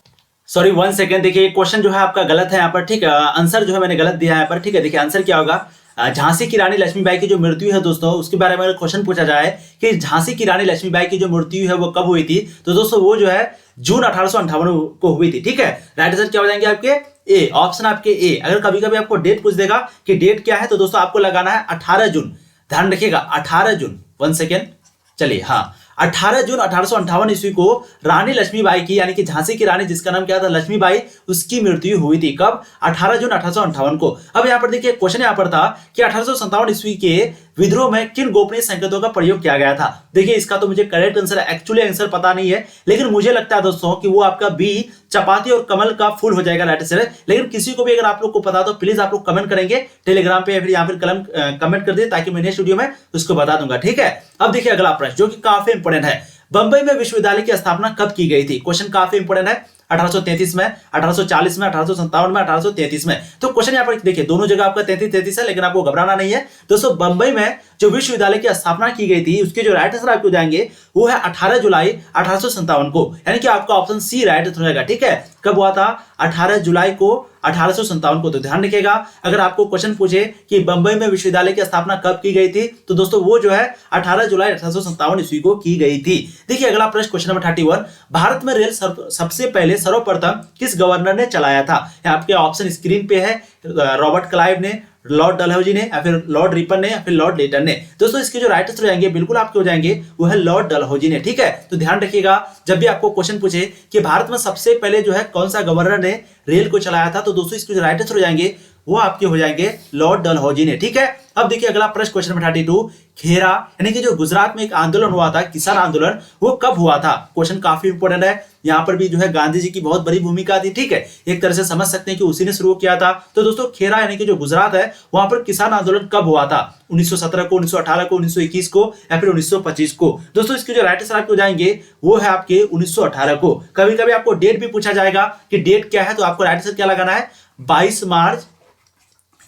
सॉरी 1 सेकेंड, देखिए क्वेश्चन जो है आपका गलत है यहाँ पर, ठीक है। आंसर जो है मैंने गलत दिया है यहाँ पर, ठीक है। देखिए आंसर क्या होगा, झांसी की रानी लक्ष्मीबाई की जो मृत्यु है दोस्तों उसके बारे में क्वेश्चन पूछा जाए कि झांसी की रानी लक्ष्मीबाई की जो मृत्यु है वो कब हुई थी, तो दोस्तों वो जो है जून 1858 को हुई थी, ठीक है। राइट आंसर क्या हो जाएंगे आपके ए, ऑप्शन आपके ए। अगर कभी कभी आपको डेट पूछ देगा कि डेट क्या है तो दोस्तों आपको लगाना है 18 जून। ध्यान रखिएगा 18 जून। 1 सेकेंड, चलिए, हाँ 18 जून 1858 ईस्वी को रानी लक्ष्मीबाई की, यानी कि झांसी की रानी जिसका नाम क्या था लक्ष्मीबाई, उसकी मृत्यु हुई थी। कब? 18 जून 1858 को। अब यहाँ पर देखिए क्वेश्चन यहाँ पर था कि 1857 ईस्वी के विद्रोह में किन गोपनीय संकेतों का प्रयोग किया गया था? देखिए इसका तो मुझे करेक्ट आंसर एक्चुअली आंसर पता नहीं है, लेकिन मुझे लगता है दोस्तों कि वो आपका बी चपाती और कमल का फूल हो जाएगा राइट आंसर। लेकिन किसी को भी अगर आप लोग को पता तो प्लीज आप लोग कमेंट करेंगे टेलीग्राम पे या फिर यहाँ फिर कमेंट कर दिए ताकि मैं नेक्स्ट वीडियो में उसको बता दूंगा, ठीक है। अब देखिए अगला प्रश्न जो कि काफी इंपोर्टेंट है, बंबई में विश्वविद्यालय की स्थापना कब की गई थी? क्वेश्चन काफी इंपोर्टेंट है। 1833 में, 1840 में, 1857 में, 1833 में? तो क्वेश्चन यहाँ पर देखिए दोनों जगह आपका 33 है, लेकिन आपको घबराना नहीं है दोस्तों। बंबई में जो विश्वविद्यालय की स्थापना की गई थी उसके जो राइट आंसर आपको जाएंगे वो है 18 जुलाई 1857 को, यानी कि आपका ऑप्शन सी राइट आंसर रहेगा, ठीक है। कब हुआ था? 18 जुलाई को 1857 को। तो ध्यान रखिएगा अगर आपको क्वेश्चन पूछे कि बंबई में विश्वविद्यालय की स्थापना कब की गई थी तो दोस्तों वो जो है 18 जुलाई 1857 ईस्वी को की गई थी। देखिए अगला प्रश्न, क्वेश्चन नंबर 31, भारत में रेल सबसे पहले सर्वप्रथम किस गवर्नर ने चलाया था? आपके ऑप्शन स्क्रीन पे है, रॉबर्ट क्लाइव ने, लॉर्ड डलहौजी ने, या फिर लॉर्ड रिपन ने, या फिर लॉर्ड लेटन ने? दोस्तों इसके जो राइट आंसर हो जाएंगे बिल्कुल आपके हो जाएंगे वो है लॉर्ड डलहौजी ने, ठीक है। तो ध्यान रखिएगा जब भी आपको क्वेश्चन पूछे कि भारत में सबसे पहले जो है कौन सा गवर्नर ने रेल को चलाया था तो दोस्तों इसके जो राइट आंसर हो जाएंगे वो आपके हो जाएंगे लॉर्ड डलहौजी ने, ठीक है। अब देखिए अगला प्रश्न, क्वेश्चन नंबर 32, खेरा यानी कि जो गुजरात में एक आंदोलन हुआ था, किसान आंदोलन, वो कब हुआ था? क्वेश्चन काफी इंपोर्टेंट है। यहाँ पर भी जो है गांधी जी की बहुत बड़ी भूमिका थी, ठीक है। एक तरह से समझ सकते हैं कि उसी ने शुरू किया था। तो दोस्तों खेरा यानी कि जो गुजरात है वहां पर किसान आंदोलन कब हुआ था? 1917 को, 1918 को, 1921 को, या फिर 1925 को? दोस्तों इसके जो राइट आंसर आपको जाएंगे वो है आपके 1918 को। कभी कभी आपको डेट भी पूछा जाएगा कि डेट क्या है तो आपको राइट आंसर क्या लगाना है? 22 मार्च,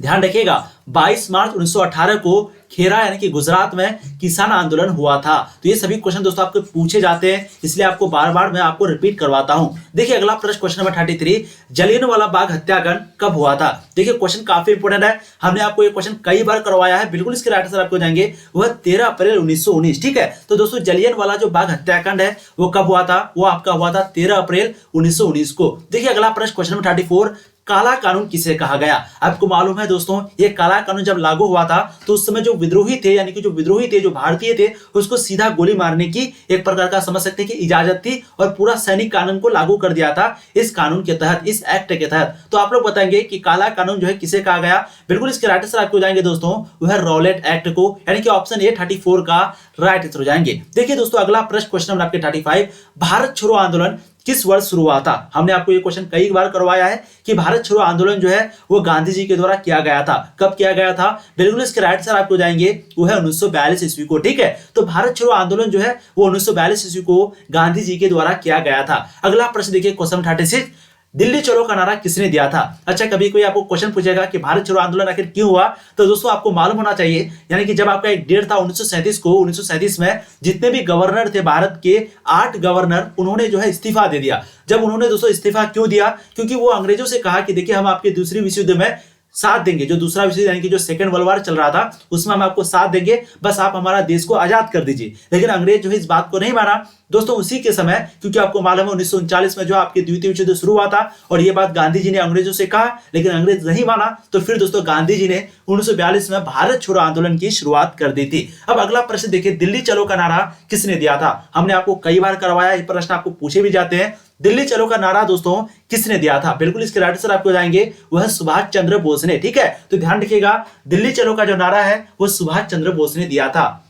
ध्यान रखिएगा, 22 मार्च 1918 को खेरा यानी कि गुजरात में किसान आंदोलन हुआ था। तो ये सभी क्वेश्चन दोस्तों आपको पूछे जाते हैं, इसलिए आपको बार बार मैं आपको रिपीट करवाता हूं। देखिए अगला प्रश्न, क्वेश्चन नंबर 33, जलियांवाला बाग हत्याकांड कब हुआ था? देखिए क्वेश्चन काफी इंपोर्टेंट है, हमने आपको ये क्वेश्चन कई बार करवाया है। बिल्कुल इसके राइट आंसर आपको जाएंगे वह 13 अप्रैल 1919। ठीक है, तो दोस्तों जलियांवाला जो बाग हत्याकांड है वो कब हुआ था? वो आपका हुआ था 13 अप्रैल 1919 को। देखिए अगला प्रश्न, क्वेश्चन नंबर 34, काला कानून किसे कहा गया? आपको मालूम है दोस्तों, ये काला कानून जब लागू हुआ था तो उस समय जो विद्रोही थे, यानी कि जो विद्रोही थे, जो भारतीय थे, उसको सीधा गोली मारने की एक प्रकार का समझ सकते हैं कि इजाजत थी और पूरा सैनिक कानून को लागू कर दिया था इस कानून के तहत, इस एक्ट के तहत। तो आप लोग बताएंगे कि काला कानून जो है किसे कहा गया? बिल्कुल इसके राइट आंसर आपको जाएंगे दोस्तों वह रॉलेट एक्ट को, यानी कि ऑप्शन ए 34 का राइट आंसर हो जाएंगे। देखिए दोस्तों अगला प्रश्न, क्वेश्चन नंबर आपके 35, भारत छोड़ो आंदोलन किस वर्ष शुरू हुआ था? हमने आपको ये क्वेश्चन कई बार करवाया है कि भारत छोड़ो आंदोलन जो है वो गांधी जी के द्वारा किया गया था। कब किया गया था? बिल्कुल इसके राइट आंसर आपको जाएंगे वो है 1942 ईस्वी को। ठीक है, तो भारत छोड़ो आंदोलन जो है वो 1942 ईस्वी को गांधी जी के द्वारा किया गया था। अगला प्रश्न देखिए, क्वेश्चन 36, दिल्ली चलो का नारा किसने दिया था? अच्छा, कभी कोई आपको क्वेश्चन पूछेगा कि भारत छोड़ो आंदोलन आखिर क्यों हुआ, तो दोस्तों आपको मालूम होना चाहिए, यानी कि जब आपका एक डेट था 1937 को, 1937 में जितने भी गवर्नर थे भारत के 8 गवर्नर, उन्होंने जो है इस्तीफा दे दिया। जब उन्होंने दोस्तों इस्तीफा क्यों दिया? क्योंकि वो अंग्रेजों से कहा कि देखिए हम आपके दूसरी विश्व युद्ध में साथ देंगे, जो दूसरा विश्व यानी कि जो सेकंड वर्ल्ड वॉर चल रहा था उसमें हम आपको साथ देंगे, बस आप हमारा देश को आजाद कर दीजिए। लेकिन अंग्रेज जो है इस बात को नहीं माना दोस्तों। उसी के समय, क्योंकि आपको मालूम है 1939 में जो आपके द्वितीय विश्व युद्ध शुरू हुआ था और ये बात गांधी जी ने अंग्रेजों से कहा, लेकिन अंग्रेज नहीं माना, तो फिर दोस्तों गांधी जी ने 1942 में भारत छोड़ो आंदोलन की शुरुआत कर दी थी। अब अगला प्रश्न देखिए, दिल्ली चलो का नारा किसने दिया था? हमने आपको कई बार करवाया, ये प्रश्न आपको पूछे भी जाते हैं। दिल्ली चलो का नारा दोस्तों किसने दिया था? बिल्कुल इसके राइट आंसर आपको जाएंगे वह सुभाष चंद्र बोस ने। ठीक है, तो ध्यान रखिएगा, दिल्ली चलो का जो नारा है वो सुभाष चंद्र बोस ने दिया था।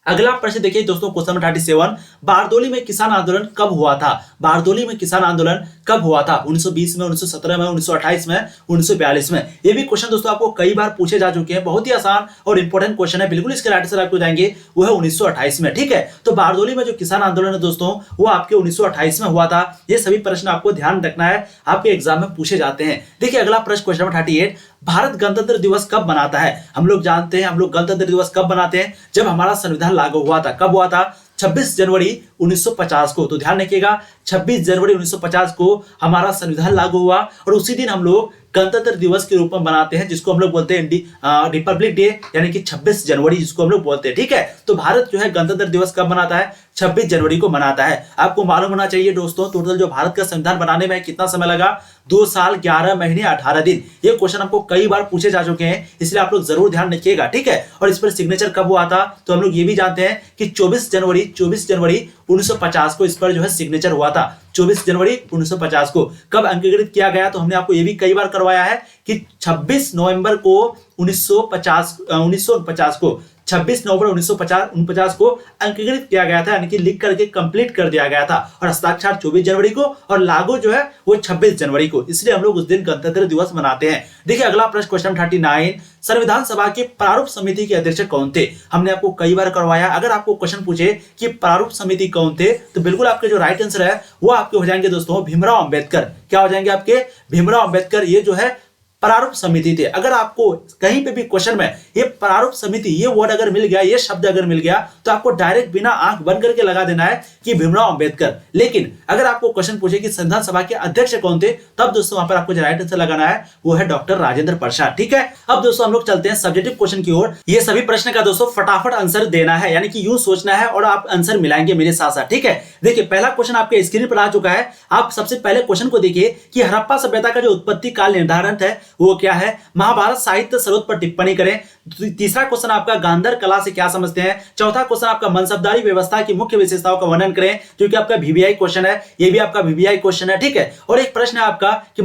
अगला प्रश्न देखिए दोस्तों, क्वेश्चन 37, बारदोली में किसान आंदोलन कब हुआ था? बारदोली में किसान आंदोलन कब हुआ था? 1920 में, 1917 में, 1928 में, 1942 में? ये भी क्वेश्चन दोस्तों आपको कई बार पूछे जा चुके हैं, बहुत ही आसान और इंपॉर्टेंट क्वेश्चन है। बिल्कुल इसके राइट आंसर आपको जाएंगे वो है 1928 में। ठीक है, तो बारदोली में जो किसान आंदोलन है दोस्तों वो आपके 1928 में हुआ था। ये सभी प्रश्न आपको ध्यान रखना है, आपके एग्जाम में पूछे जाते हैं। देखिए अगला प्रश्न, क्वेश्चन नंबर 38, भारत गणतंत्र दिवस कब मनाता है? हम लोग जानते हैं हम लोग गणतंत्र दिवस कब मनाते हैं? जब हमारा संविधान लागू हुआ था। कब हुआ था? 26 जनवरी 1950 को। तो ध्यान रखिएगा, 26 जनवरी 1950 को हमारा संविधान लागू हुआ और उसी दिन हम लोग गणतंत्र दिवस के रूप में मनाते हैं, जिसको हम लोग बोलते हैं रिपब्लिक डे, यानी कि 26 जनवरी जिसको हम लोग बोलते हैं। ठीक है, तो भारत जो है गणतंत्र दिवस कब मनाता है? 26 जनवरी को मनाता है। आपको मालूम होना चाहिए दोस्तों, टोटल जो भारत का संविधान बनाने में कितना समय लगा? 2 साल 11 महीने 18 दिन। ये क्वेश्चन आपको कई बार पूछे जा चुके हैं, इसलिए आप लोग जरूर ध्यान रखिएगा। ठीक है, और इस पर सिग्नेचर कब हुआ था? तो हम लोग ये भी जानते हैं कि 24 जनवरी 1950 को इस पर जो है सिग्नेचर हुआ था। 24 जनवरी 1950 को। कब अंकीकृत किया गया? तो हमने आपको ये भी कई बार करवाया है कि 26 नवंबर को 1949 को, 26 नवंबर 1949 को अंकीकृत किया गया था, यानी कि लिख करके कंप्लीट कर दिया गया था, और हस्ताक्षर 24 जनवरी को और लागू जो है वो 26 जनवरी को। इसलिए हम लोग उस दिन गणतंत्र दिवस मनाते हैं। देखिए अगला प्रश्न, क्वेश्चन 39, संविधान सभा के प्रारूप समिति के अध्यक्ष कौन थे? हमने आपको कई बार करवाया। अगर आपको क्वेश्चन पूछे कि प्रारूप समिति कौन थे, तो बिल्कुल आपके जो राइट आंसर है वो आपके हो जाएंगे दोस्तों भीमराव अंबेडकर। क्या हो जाएंगे आपके? भीमराव अंबेडकर। ये जो है प्रारूप समिति थे। अगर आपको कहीं पे भी क्वेश्चन में ये प्रारूप समिति ये वर्ड अगर मिल गया, ये शब्द अगर मिल गया, तो आपको डायरेक्ट बिना आंख बंद करके लगा देना है कि भीमराव अंबेडकर। लेकिन अगर आपको क्वेश्चन पूछे कि संविधान सभा के अध्यक्ष कौन थे, तब दोस्तों वहां पर आपको जो राइट आंसर लगाना है वो है डॉक्टर राजेंद्र प्रसाद। ठीक है, अब दोस्तों हम लोग चलते हैं सब्जेक्टिव क्वेश्चन की ओर। ये सभी प्रश्न का दोस्तों फटाफट आंसर देना है, यानी कि यूं सोचना है और आप आंसर मिलाएंगे मेरे साथ साथ। ठीक है, देखिए पहला क्वेश्चन आपके स्क्रीन पर आ चुका है। आप सबसे पहले क्वेश्चन को देखिए कि हड़प्पा सभ्यता का जो उत्पत्ति काल निर्धारण है वो क्या है? महाभारत साहित्य स्रोत पर टिप्पणी करें। तीसरा क्वेश्चन आपका गांधार कला से क्या समझते हैं। चौथा क्वेश्चन आपका मनसबदारी व्यवस्था की मुख्य विशेषताओं का वर्णन करें, जो कि आपका वीवीआई क्वेश्चन है। ये भी आपका वीवीआई क्वेश्चन है। ठीक है, और एक प्रश्न है आपका कि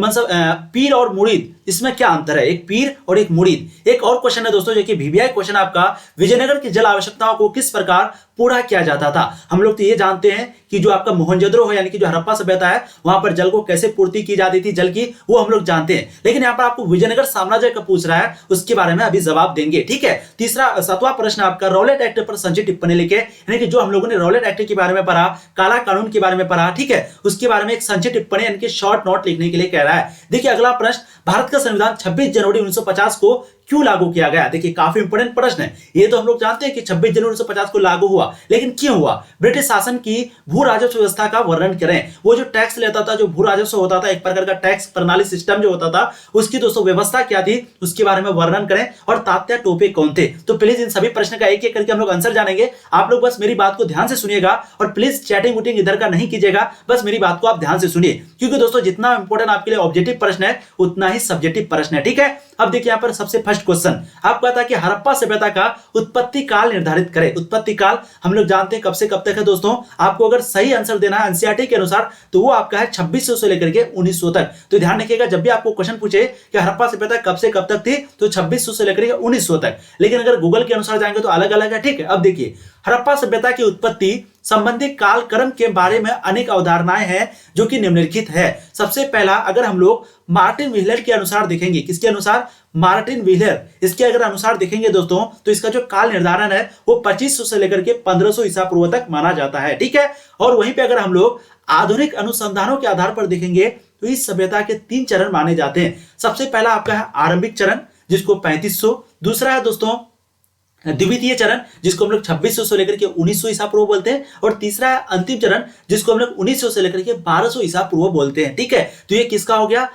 पीर और मुरीद इसमें क्या अंतर है? एक पीर और एक मुरीद। एक और क्वेश्चन है दोस्तों जो कि वीवीआई क्वेश्चन आपका, विजयनगर की जल आवश्यकताओं को किस प्रकार पूरा किया जाता था? हम लोग तो ये जानते हैं कि जो आपका मोहनजोदड़ो है, यानी कि जो हड़प्पा सभ्यता है, वहां पर जल को कैसे पूर्ति की जाती थी, जल की, वो हम लोग जानते हैं। लेकिन यहाँ पर आपको आपको विजयनगर साम्राज्य का पूछ रहा है उसके बारे में अभी जवाब देंगे। ठीक है, तीसरा 7वां प्रश्न आपका रॉलेट एक्ट पर संक्षिप्त टिप्पणी लिखे, यानी कि जो हम लोगों ने रॉलेट एक्ट के बारे में पढ़ा, काला कानून के बारे में पढ़ा, ठीक है, उसके बारे में एक संक्षिप्त टिप्पणी यानी कि शॉर्ट नोट लिखने के लिए कह रहा है। देखिए अगला प्रश्न, भारत का संविधान 26 जनवरी 1950 को क्यों लागू किया गया? देखिए काफी इंपोर्टेंट प्रश्न है ये, तो हम लोग जानते हैं कि 26 जनवरी 1950 को लागू हुआ, लेकिन क्यों हुआ? ब्रिटिश शासन की भू राजस्व व्यवस्था का वर्णन करें। वो जो टैक्स लेता था, जो भू राजस्व होता था, एक प्रकार का टैक्स प्रणाली सिस्टम जो होता था, उसकी दोस्तों व्यवस्था क्या थी उसके बारे में वर्णन करें, और तात्या टोपे कौन थे? तो प्लीज इन सभी प्रश्न का एक एक करके हम लोग आंसर जानेंगे। आप लोग बस मेरी बात को ध्यान से सुनिएगा और प्लीज चैटिंग वुटिंग इधर का नहीं कीजिएगा, बस मेरी बात को आप ध्यान से सुनिए, क्योंकि दोस्तों जितना इंपॉर्टेंट आपके लिए ऑब्जेक्टिव प्रश्न है उतना ही सब्जेक्टिव प्रश्न है। ठीक है, अब देखिए यहाँ पर सबसे फर्स्ट क्वेश्चन आपको था कि हड़प्पा सभ्यता का उत्पत्ति काल निर्धारित करें। उत्पत्ति काल हम लोग जानते हैं कब से कब तक है दोस्तों। आपको अगर सही आंसर देना है एनसीईआरटी के अनुसार तो वो आपका है 2600 से लेकर के 1900 तक। तो ध्यान रखिएगा जब भी आपको क्वेश्चन पूछे कि हड़प्पा सभ्यता कब से कब तक थी तो 2600 से लेकर के 1900 तक, लेकिन अगर गूगल के अनुसार जाएंगे तो अलग अलग है। ठीक है, अब देखिए हड़प्पा सभ्यता की उत्पत्ति संबंधी कालक्रम के बारे में अनेक अवधारणाएं हैं जो कि निम्नलिखित है। सबसे पहला अगर हम लोग मार्टिन व्हीलर के अनुसार देखेंगे, किसके अनुसार? मार्टिन व्हीलर, इसके अगर अनुसार देखेंगे दोस्तों तो इसका जो काल निर्धारण है वो 2500 से लेकर के 1500 ईसा पूर्व तक माना जाता है। ठीक है, और वहीं पे अगर हम लोग आधुनिक अनुसंधानों के आधार पर देखेंगे तो इस सभ्यता के 3 चरण माने जाते हैं। सबसे पहला आपका है आरंभिक चरण जिसको 3500, दूसरा है दोस्तों द्वितीय चरण जिसको हम लोग 2600 से लेकर के 1900 ईसा पूर्व बोलते हैं, और तीसरा है अंतिम चरण जिसको हम लोग 1900 से लेकर के 1200 ईसा पूर्व बोलते हैं। ठीक है, तो ये किसका हो गया?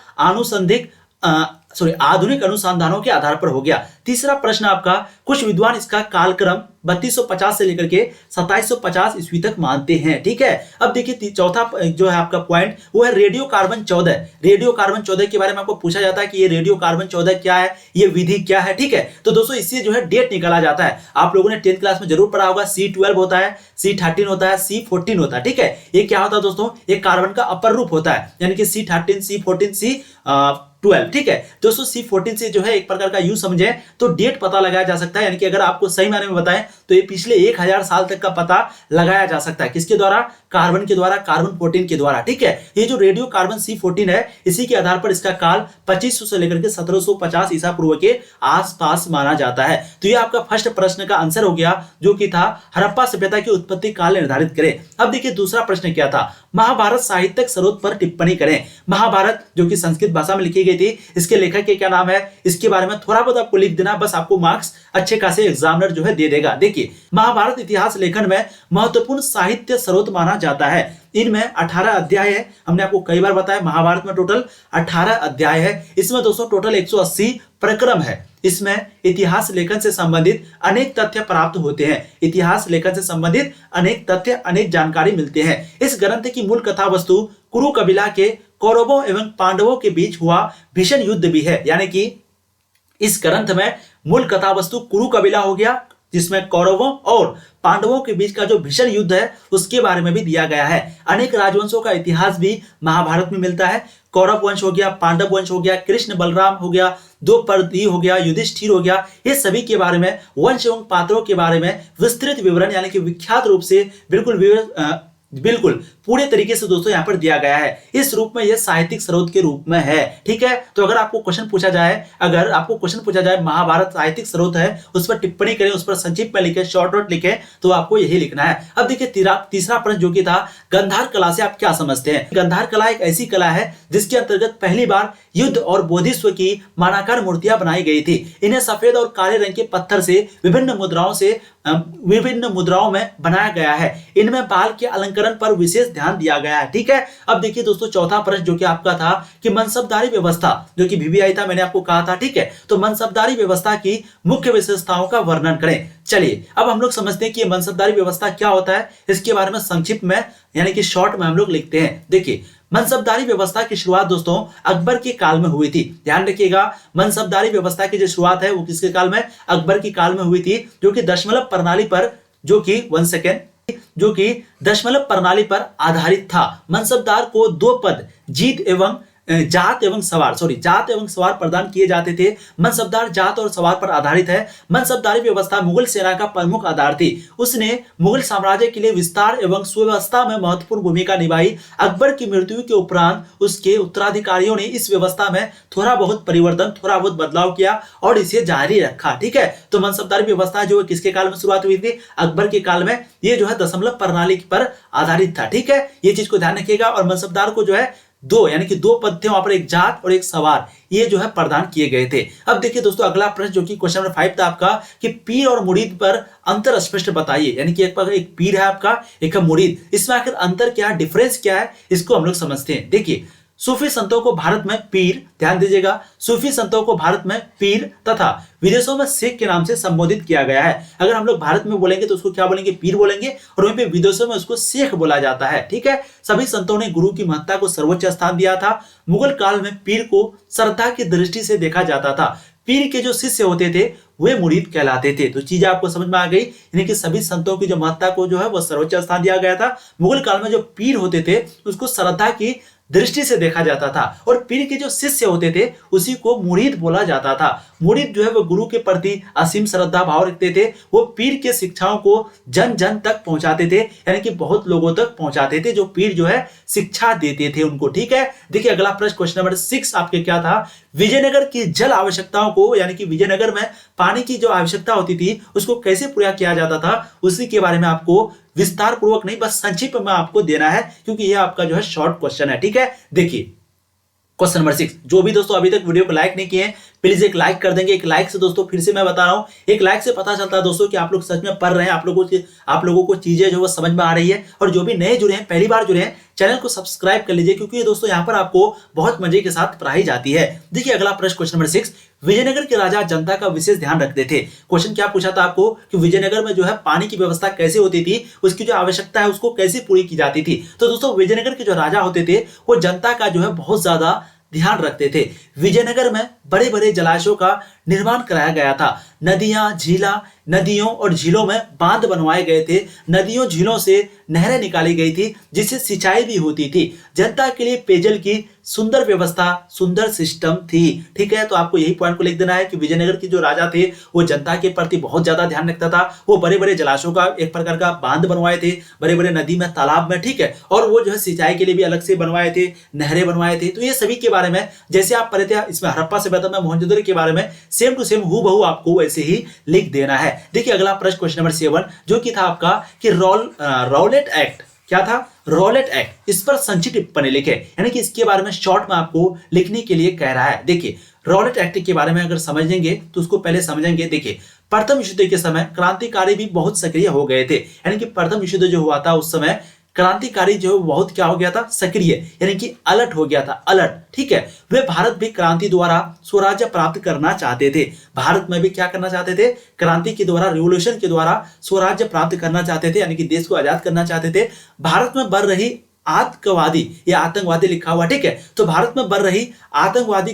आधुनिक अनुसंधानों के आधार पर हो गया। तीसरा प्रश्न आपका, कुछ विद्वान इसका कालक्रम 3250 से लेकर के 2750 ईस्वी तक मानते हैं। ठीक है, अब देखिए चौथा जो है आपका पॉइंट वो है रेडियो कार्बन 14। रेडियो कार्बन 14 के बारे में आपको पूछा जाता है कि ये रेडियो कार्बन 14 क्या है, ये विधि क्या है। ठीक है, तो दोस्तों इससे जो है डेट निकाला जाता है। आप लोगों ने 10th क्लास में जरूर पढ़ा होगा, C12 होता है, C13 होता है, C14 होता है। ठीक है, ये क्या होता है दोस्तों? ये कार्बन का अपर रूप होता है, यानी कि C13, C14, C12। ठीक है दोस्तों, C14 से जो है एक प्रकार का यूज समझे तो डेट पता लगाया जा सकता है, यानी कि अगर आपको सही मायने में बताएं तो ये पिछले 1000 साल तक का पता लगाया जा सकता है। किसके द्वारा? कार्बन के द्वारा, कार्बन 14 के द्वारा। ठीक है, ये जो रेडियो कार्बन C14 है इसी के आधार पर इसका काल 2500 से लेकर के 1750 ईसा पूर्व के आसपास माना जाता है। तो ये आपका फर्स्ट प्रश्न का आंसर हो गया जो कि था हड़प्पा सभ्यता की उत्पत्ति काल निर्धारित करें। अब देखिए दूसरा प्रश्न क्या था? महाभारत साहित्यिक स्रोत पर टिप्पणी करें। महाभारत जो कि संस्कृत भाषा में लिखी गई थी, इसके लेखक के क्या नाम है इसके बारे में थोड़ा बहुत आपको लिख देना, बस आपको मार्क्स अच्छे खासे एग्जामिनर जो है दे देगा। देखिए महाभारत इतिहास लेखन में महत्वपूर्ण साहित्य स्रोत माना जाता है। इनमें 18 अध्याय है, हमने आपको कई बार बताया महाभारत में टोटल 18 अध्याय है। इसमें दोस्तों टोटल 180 प्रक्रम है। इसमें इतिहास लेखन से संबंधित अनेक तथ्य प्राप्त होते हैं। इतिहास लेखन से संबंधित अनेक तथ्य, अनेक जानकारी मिलते हैं। इस ग्रंथ की मूल कथा वस्तु कुरु कबीला के कौरवों एवं पांडवों के बीच हुआ भीषण युद्ध भी है, यानी कि इस ग्रंथ में मूल कथा वस्तु कुरु कबीला हो गया जिसमें कौरवों और पांडवों के बीच का जो भीषण युद्ध है उसके बारे में भी दिया गया है। अनेक राजवंशों का इतिहास भी महाभारत में मिलता है। कौरव वंश हो गया, पांडव वंश हो गया, कृष्ण बलराम हो गया, द्रौपदी हो गया, युधिष्ठिर हो गया, ये सभी के बारे में, वंश एवं पात्रों के बारे में विस्तृत विवरण यानी कि विख्यात रूप से बिल्कुल पूरे तरीके से दोस्तों यहाँ पर दिया गया है। इस रूप में यह साहित्यिक स्रोत के रूप में है। ठीक है, तो अगर आपको क्वेश्चन पूछा जाए महाभारत साहित्यिक स्रोत है, उस पर टिप्पणी करें, उस पर संक्षिप्त में लिखे, शॉर्ट नोट लिखे, तो आपको यही लिखना है। अब देखिए तीसरा प्रश्न जो कि था गंधार कला से आप क्या समझते हैं? गंधार कला एक ऐसी कला है जिसके अंतर्गत पहली बार युद्ध और बोधिस्व की मानाकार मूर्तियां बनाई गई थी। इन्हें सफेद और काले रंग के पत्थर से विभिन्न मुद्राओं में बनाया गया है। इनमें बाल के अलंकरण पर विशेष ध्यान दिया गया है। ठीक है, अब देखिए दोस्तों चौथा प्रश्न जो कि आपका था कि मनसबदारी व्यवस्था जो कि VVI था, मैंने आपको कहा था। ठीक है, तो मनसबदारी व्यवस्था की मुख्य विशेषताओं का वर्णन करें। चलिए अब हम लोग समझते हैं कि मनसबदारी व्यवस्था क्या होता है, इसके बारे में संक्षिप्त में यानी कि शॉर्ट में हम लोग लिखते हैं। देखिए मनसबदारी व्यवस्था की शुरुआत दोस्तों अकबर के काल में हुई थी। ध्यान रखिएगा, मनसबदारी व्यवस्था की जो शुरुआत है वो किसके काल में? अकबर के काल में हुई थी, जो कि दशमलव प्रणाली पर दशमलव प्रणाली पर आधारित था। मनसबदार को 2 पद जीत एवं जात एवं सवार प्रदान किए जाते थे। मनसबदार जात और सवार पर आधारित है। मनसबदारी व्यवस्था मुगल सेना का प्रमुख आधार थी। उसने मुगल साम्राज्य के लिए विस्तार एवं सुव्यवस्था में महत्वपूर्ण भूमिका निभाई। अकबर की मृत्यु के उपरांत उसके उत्तराधिकारियों ने इस व्यवस्था में थोड़ा बहुत परिवर्तन, थोड़ा बहुत बदलाव किया और इसे जारी रखा। ठीक है, तो मनसबदारी व्यवस्था जो किसके काल में शुरुआत हुई थी? अकबर के काल में। ये जो है दशमलव प्रणाली पर आधारित था। ठीक है, ये चीज को ध्यान रखिएगा। और मनसबदार को जो है दो, यानी कि दो पद थे वहां पर, एक जाट और एक सवार, ये जो है प्रदान किए गए थे। अब देखिए दोस्तों अगला प्रश्न जो कि क्वेश्चन नंबर 5 था आपका, कि पीर और मुरीद पर अंतर स्पष्ट बताइए। यानी कि एक पीर है आपका, एक है मुरीद, इसमें आखिर अंतर क्या है, डिफरेंस क्या है, इसको हम लोग समझते हैं। देखिए सूफी संतों को भारत में पीर, ध्यान दीजिएगा, सूफी संतों को भारत में पीर तथा विदेशों में शेख के नाम से संबोधित किया गया है। अगर हम लोग भारत में बोलेंगे तो उसको क्या बोलेंगे? पीर बोलेंगे, और वहीं पे विदेशों में उसको शेख बोला जाता है। ठीक है, सभी संतों ने गुरु की महत्ता को सर्वोच्च स्थान दिया था। मुगल काल में पीर को श्रद्धा की दृष्टि से देखा जाता था। पीर के जो शिष्य होते थे वे मुरीद कहलाते थे। तो चीजें आपको समझ में आ गई, यानी कि सभी संतों की जो महत्ता को जो है वो सर्वोच्च स्थान दिया गया था। मुगल काल में जो पीर होते थे उसको श्रद्धा की दृष्टि से देखा जाता था, और पीर के जो शिष्य होते थे उसी को मुरीद बोला जाता था। मुरीद जो है वो गुरु के प्रति असीम श्रद्धा भाव रखते थे। वो पीर के शिक्षाओं को जन जन तक पहुंचाते थे, यानी कि बहुत लोगों तक पहुंचाते थे, जो पीर जो है शिक्षा देते थे उनको। ठीक है, देखिए अगला प्रश्न क्वेश्चन नंबर 6 आपके क्या था? विजयनगर की जल आवश्यकताओं को, यानी कि विजयनगर में पानी की जो आवश्यकता होती थी उसको कैसे पूरा किया जाता था, उसी के बारे में आपको विस्तार पूर्वक नहीं, बस संक्षिप्त में आपको देना है, क्योंकि यह आपका जो है शॉर्ट क्वेश्चन है। ठीक है, देखिए क्वेश्चन नंबर 6, जो भी दोस्तों अभी तक वीडियो को लाइक नहीं किए हैं प्लीज एक लाइक कर देंगे। एक लाइक से दोस्तों फिर से मैं बता रहा हूं, एक लाइक से पता चलता है दोस्तों कि आप लोग सच में पढ़ रहे हैं, आप लोगों को चीजें जो वो समझ में आ रही है। और जो भी नए जुड़े हैं, पहली बार जुड़े हैं, चैनल को सब्सक्राइब कर लीजिए, क्योंकि दोस्तों यहाँ पर आपको बहुत मजे के साथ पढ़ाई जाती है। देखिए अगला प्रश्न क्वेश्चन नंबर 6, विजयनगर के राजा जनता का विशेष ध्यान रखते थे। क्वेश्चन क्या पूछा था आपको कि विजयनगर में जो है पानी की व्यवस्था कैसे होती थी, उसकी जो आवश्यकता है उसको कैसे पूरी की जाती थी। तो दोस्तों विजयनगर के जो राजा होते थे वो जनता का जो है बहुत ज्यादा ध्यान रखते थे। विजयनगर में बड़े बड़े जलाशयों का निर्माण कराया गया था। नदियों और झीलों में बांध बनवाए गए थे। नदियों झीलों से नहरें निकाली गई थी, जिससे सिंचाई भी होती थी। जनता के लिए पेयजल की सुंदर व्यवस्था, सुंदर सिस्टम थी। ठीक है, तो आपको यही पॉइंट को लिख देना है कि विजयनगर के जो राजा थे वो जनता के प्रति बहुत ज्यादा ध्यान रखता था। वो बड़े बड़े जलाशयों का एक प्रकार का बांध बनवाए थे, बड़े बड़े नदी में, तालाब में। ठीक है, और वो जो है सिंचाई के लिए भी अलग से बनवाए थे, नहरें बनवाए थे। तो ये सभी के बारे में जैसे आप पढ़े थे इसमें हड़प्पा सभ्यता में मोहनजोदड़ो के बारे में सेम टू सेम हूबहू आपको वैसे ही लिख देना है। देखिए अगला प्रश्न क्वेश्चन नंबर 7 जो कि था आपका कि रॉलेट एक्ट क्या था? रॉलेट एक्ट, इस पर संक्षिप्त टिप्पणी लिखे, यानी कि इसके बारे में शॉर्ट में आपको लिखने के लिए कह रहा है। देखिए रॉलेट एक्ट के बारे में अगर समझेंगे तो उसको पहले समझेंगे। देखिए प्रथम विश्व युद्ध के समय क्रांतिकारी भी बहुत सक्रिय हो गए थे, यानी कि प्रथम विश्व युद्ध जो हुआ था उस समय क्रांतिकारी जो बहुत क्या हो गया था? सक्रिय, यानी कि अलर्ट हो गया था, अलर्ट। ठीक है, वे भारत भी क्रांति द्वारा स्वराज्य प्राप्त करना चाहते थे। भारत में भी क्या करना चाहते थे? क्रांति के द्वारा, रिवोल्यूशन के द्वारा स्वराज्य प्राप्त करना चाहते थे, यानी कि देश को आजाद करना चाहते थे। भारत में बढ़ रही आतंकवादी, या आतंकवादी लिखा हुआ, ठीक है, तो भारत में बढ़ रही आतंकवादी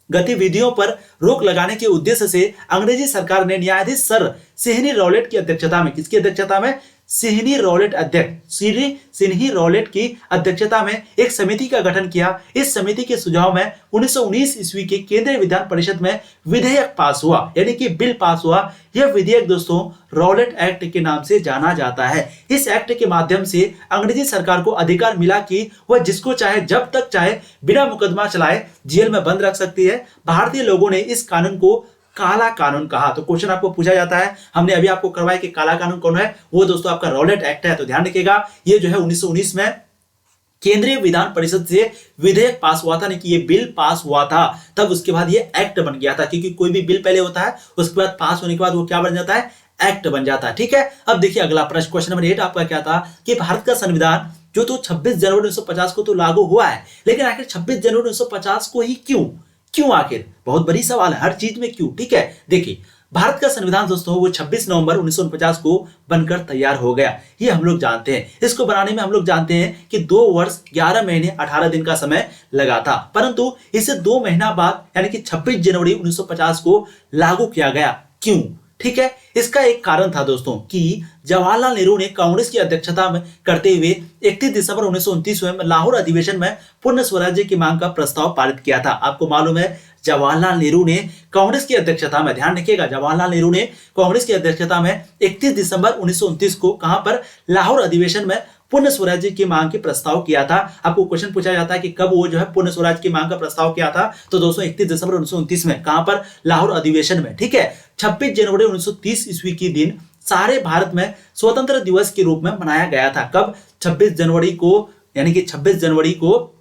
गतिविधियों पर रोक लगाने के उद्देश्य से अंग्रेजी सरकार ने न्यायाधीश सर सिहनी रॉलेट की अध्यक्षता में, किसकी अध्यक्षता में? सिहनी रॉलेट की अध्यक्षता में एक समिति का गठन किया। इस समिति के सुझाव में 1919 ईस्वी के केंद्रीय विधान परिषद में विधेयक पास हुआ, यानी कि बिल पास हुआ। यह विधेयक दोस्तों रॉलेट एक्ट के नाम से जाना जाता है। इस एक्ट के माध्यम से अंग्रेजी सरकार को अधिकार मिला कि वह जिसको चाहे जब तक चाहे बिना मुकदमा चलाए जेल में बंद रख सकती है। भारतीय लोगों ने इस कानून को काला कानून कहा। तो क्वेश्चन आपको पूछा जाता है, हमने अभी आपको करवाया कि काला कानून कौन है? वो दोस्तों आपका रॉलेट एक्ट है। तो ध्यान रखिएगा, ये जो है 1919 में केंद्रीय विधान परिषद से विधेयक पास हुआ था, नहीं कि ये बिल पास हुआ था, तब उसके बाद ये एक्ट बन गया था। क्योंकि कोई भी बिल पहले होता है उसके बाद पास होने के बाद वो क्या बन जाता है? एक्ट बन जाता है। ठीक है, अब देखिए अगला प्रश्न क्वेश्चन नंबर 8 आपका क्या था कि भारत का संविधान जो तो 26 जनवरी 1950 को तो लागू हुआ है, लेकिन आखिर 26 जनवरी 1950 को ही क्यों आखिर? बहुत बड़ी सवाल है, हर चीज में क्यों। ठीक है, देखिए भारत का संविधान दोस्तों वो 26 नवंबर 1949 को बनकर तैयार हो गया, ये हम लोग जानते हैं। इसको बनाने में हम लोग जानते हैं कि 2 वर्ष 11 महीने 18 दिन का समय लगा था, परंतु इसे 2 महीना बाद यानी कि 26 जनवरी 1950 को लागू किया गया। क्यों? ठीक है। इसका एक कारण था दोस्तों कि जवाहरलाल नेहरू ने कांग्रेस की अध्यक्षता में करते हुए 31 दिसंबर 1929 में लाहौर अधिवेशन में पूर्ण स्वराज्य की मांग का प्रस्ताव पारित किया था। आपको मालूम है जवाहरलाल नेहरू ने कांग्रेस की अध्यक्षता में, ध्यान रखिएगा, जवाहरलाल नेहरू ने कांग्रेस की अध्यक्षता में 31 दिसंबर 1929 को कहां पर, लाहौर अधिवेशन में पूर्ण स्वराज्य की मांग के प्रस्ताव किया था। आपको क्वेश्चन पूछा जाता है कि कब वो जो है पूर्ण स्वराज्य की मांग का प्रस्ताव किया था, तो दोस्तों 31 दिसंबर 1929 में, कहां पर, लाहौर अधिवेशन में, ठीक है। 26 जनवरी 1930 ईस्वी के दिन सारे भारत में स्वतंत्र दिवस के रूप में मनाया गया था। कब, 26 जनवरी को, यानी कि 26 जनवरी को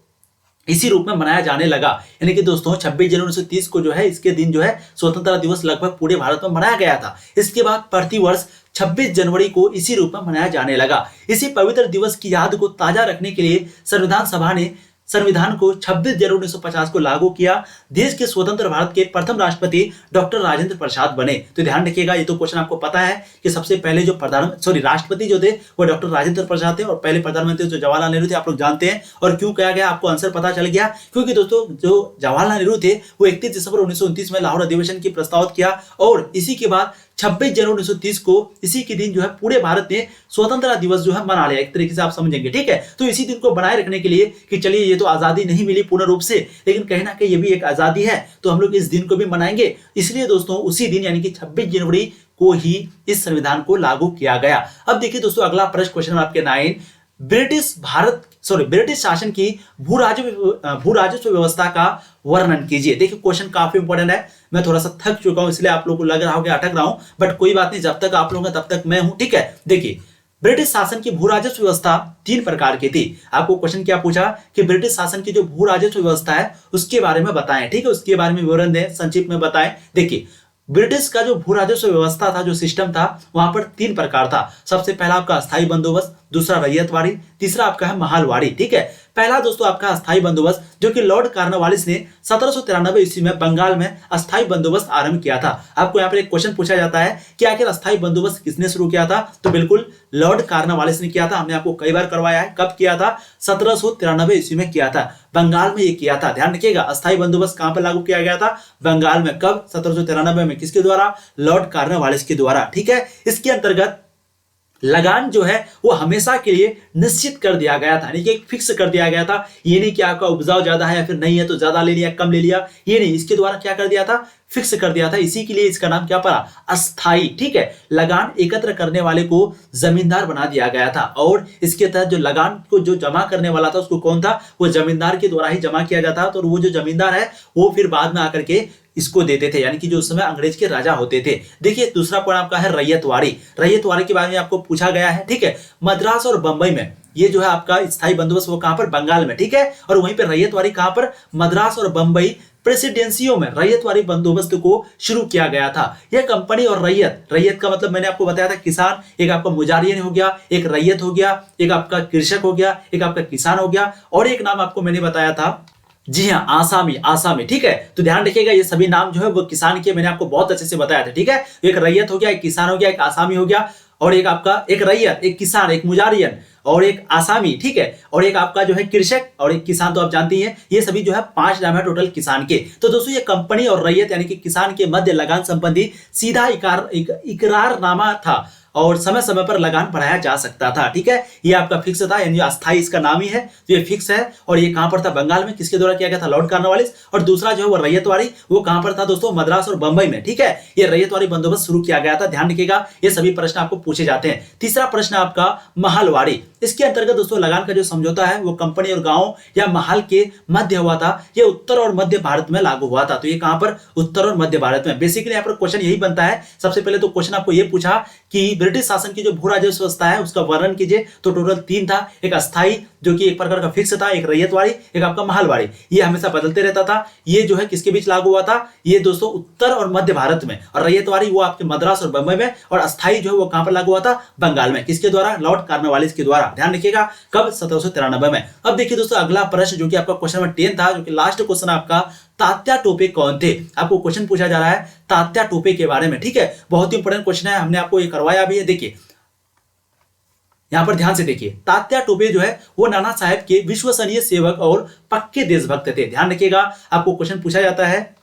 इसी रूप में मनाया जाने लगा। यानी कि दोस्तों 26 जनवरी 1930 को जो है, इसके दिन जो है स्वतंत्रता दिवस लगभग पूरे भारत में मनाया गया था। इसके बाद प्रतिवर्ष 26 जनवरी को इसी रूप में मनाया जाने लगा। इसी पवित्र दिवस की याद को ताजा रखने के लिए संविधान सभा ने संविधान को 26 जनवरी 1950 को लागू किया। देश के स्वतंत्र भारत के प्रथम राष्ट्रपति डॉक्टर राजेंद्र प्रसाद बने। तो ध्यान रखिएगा, ये तो क्वेश्चन आपको पता है कि सबसे पहले जो राष्ट्रपति जो थे वो डॉक्टर राजेंद्र प्रसाद थे, और पहले प्रधानमंत्री जो जवाहरलाल नेहरू थे, आप लोग जानते हैं। और क्यों कहा गया, आपको आंसर पता चल गया, क्योंकि दोस्तों जो जवाहरलाल नेहरू थे वो 31 दिसंबर 1929 में लाहौर अधिवेशन की प्रस्तावित किया, और इसी के बाद 26 जनवरी 1930 को इसी के दिन जो है पूरे भारत ने स्वतंत्रता दिवस जो है मना लिया। एक तरीके से आप समझेंगे, ठीक है। तो इसी दिन को बनाए रखने के लिए कि चलिए ये तो आजादी नहीं मिली पूर्ण रूप से, लेकिन कहीं ना कहीं ये भी एक आजादी है, तो हम लोग इस दिन को भी मनाएंगे। इसलिए दोस्तों उसी दिन यानी कि 26 जनवरी को ही इस संविधान को लागू किया गया। अब देखिए दोस्तों अगला प्रश्न, क्वेश्चन आपके 9, ब्रिटिश शासन की भू राजस्व व्यवस्था का वर्णन कीजिए। देखिए क्वेश्चन काफी इंपॉर्टेंट है। मैं थोड़ा सा थक चुका हूं, इसलिए आप लोगों को लग रहा होगा अटक रहा हूं, बट कोई बात नहीं, जब तक आप लोग हैं तब तक मैं हूं, ठीक है। देखिए ब्रिटिश शासन की भू राजस्व व्यवस्था 3 प्रकार की थी। आपको क्वेश्चन क्या पूछा कि ब्रिटिश शासन की जो भू राजस्व व्यवस्था है उसके बारे में बताएं, ठीक है, उसके बारे में विवरण दें, संक्षिप्त में बताएं। देखिए ब्रिटिश का जो भू राजस्व व्यवस्था था, जो सिस्टम था, वहां पर 3 प्रकार था। सबसे पहला आपका अस्थायी बंदोबस्त, दूसरा रैयतवाड़ी, तीसरा आपका है महालवाड़ी, ठीक है। पहला दोस्तों आपका अस्थायी बंदोबस्त, जो कि लॉर्ड कॉर्नवालिस ने 1793 ईस्वी में बंगाल में अस्थायी बंदोबस्त आरंभ किया था। आपको यहाँ पर एक क्वेश्चन पूछा जाता है कि आखिर अस्थायी बंदोबस्त किसने शुरू किया था, तो बिल्कुल लॉर्ड कॉर्नवालिस ने किया था। हमने आपको कई बार करवाया है, कब किया था, 1793 ईस्वी में किया था, बंगाल में ये किया था। ध्यान रखिएगा, अस्थायी बंदोबस्त कहां पर लागू किया गया था, बंगाल में। कब, 1793 में, किसके द्वारा, लॉर्ड कॉर्नवालिस के द्वारा, ठीक है। इसके अंतर्गत लगान जो है वो हमेशा के लिए निश्चित कर दिया गया था, यानी कि फिक्स कर दिया गया था। ये नहीं कि आपका उपजाऊ ज्यादा है या फिर नहीं है तो ज्यादा ले लिया कम ले लिया, ये नहीं, इसके द्वारा क्या कर दिया था, फिक्स कर दिया था। इसी के लिए इसका नाम क्या पड़ा, अस्थाई, ठीक है। लगान एकत्र करने वाले को जमींदार बना दिया गया था, और इसके तहत जो लगान को जो जमा करने वाला था उसको कौन था, वो जमींदार के द्वारा ही जमा किया जाता। तो वो जो जमींदार है वो फिर बाद में आकर के इसको देते थे, यानी कि जो उस समय अंग्रेज के राजा होते थे। देखिए दूसरा पॉइंट आपका है रैयतवाड़ी। रैयतवाड़ी के बारे में आपको पूछा गया है, ठीक है। मद्रास और बंबई में ये जो है आपका स्थायी बंदोबस्त वो कहां पर, बंगाल में, ठीक है। और वहीं पर रैयतवाड़ी कहां पर, मद्रास और बंबई प्रेसिडेंसियों में रैयतवाड़ी बंदोबस्त को शुरू किया गया था। यह कंपनी और रैयत का मतलब मैंने आपको बताया था किसान, एक आपका मुजारियन हो गया, एक रैयत हो गया, एक आपका कृषक हो गया, एक आपका किसान हो गया, और एक नाम आपको मैंने बताया था, जी हाँ, आसामी, ठीक है। तो ध्यान रखिएगा ये सभी नाम जो है वो किसान के मैंने आपको बहुत अच्छे से बताया था, ठीक है। एक रैयत हो गया, एक किसान हो गया, एक आसामी हो गया, और एक आपका एक रैयत, एक किसान, एक मुजारियन और एक आसामी, ठीक है, और एक आपका जो है कृषक और एक किसान, तो आप जानती हैं ये सभी जो है 5 नाम है टोटल किसान के। तो दोस्तों ये कंपनी और रैयत यानी कि किसान के मध्य लगान संबंधी सीधा इकरारनामा था, और समय समय पर लगान बढ़ाया जा सकता था, ठीक है। ये आपका फिक्स था, यानी अस्थाई इसका नाम ही है, तो ये फिक्स है। और ये कहां पर था, बंगाल में, किसके द्वारा किया गया था, लॉर्ड कॉर्नवालिस। और दूसरा जो है वो रैयतवाड़ी, वो कहां पर था दोस्तों, मद्रास और बंबई में, ठीक है। ये रैयतवाड़ी बंदोबस्त शुरू किया गया था। ध्यान रखिएगा ये सभी प्रश्न आपको पूछे जाते हैं। तीसरा प्रश्न आपका महालवाड़ी। इसके अंतर्गत दोस्तों लगान का जो समझौता है वो कंपनी और गांव या महल के मध्य हुआ था। ये उत्तर और मध्य भारत में लागू हुआ था। तो ये कहां पर, उत्तर और मध्य भारत में। बेसिकली यहाँ पर क्वेश्चन यही बनता है। सबसे पहले तो क्वेश्चन आपको ये पूछा कि ब्रिटिश शासन की जो भू राजस्व व्यवस्था है उसका वर्णन कीजिए। तो टोटल 3 था, एक अस्थाई जो कि एक प्रकार का फिक्स था, एक रैयतवाड़ी, एक आपका महलवाड़ी। ये हमेशा बदलते रहता था। ये जो है किसके बीच लागू हुआ था, ये दोस्तों उत्तर और मध्य भारत में। और रैयतवाड़ी वो आपके मद्रास और बंबई में, और अस्थाई जो है वो कहां पर लागू हुआ था, बंगाल में। किसके द्वारा, लॉर्ड कॉर्नवालिस के द्वारा। ध्यान रखिएगा कब, 1793 में। अब देखिए दोस्तों अगला प्रश्न जो कि आपका क्वेश्चन नंबर 10 था, जो कि लास्ट क्वेश्चन आपका, तात्या टोपे कौन थे। आपको क्वेश्चन पूछा जा रहा है तात्या टोपे के बारे में, ठीक है। बहुत ही इंपॉर्टेंट क्वेश्चन है, हमने आपको ये करवाया भी है। देखिए यहां पर ध्यान से देखिए, तात्या टोपे जो है वो नाना साहेब के विश्वसनीय सेवक और पक्के देशभक्त थे। ध्यान रखिएगा आपको क्वेश्चन पूछा जाता है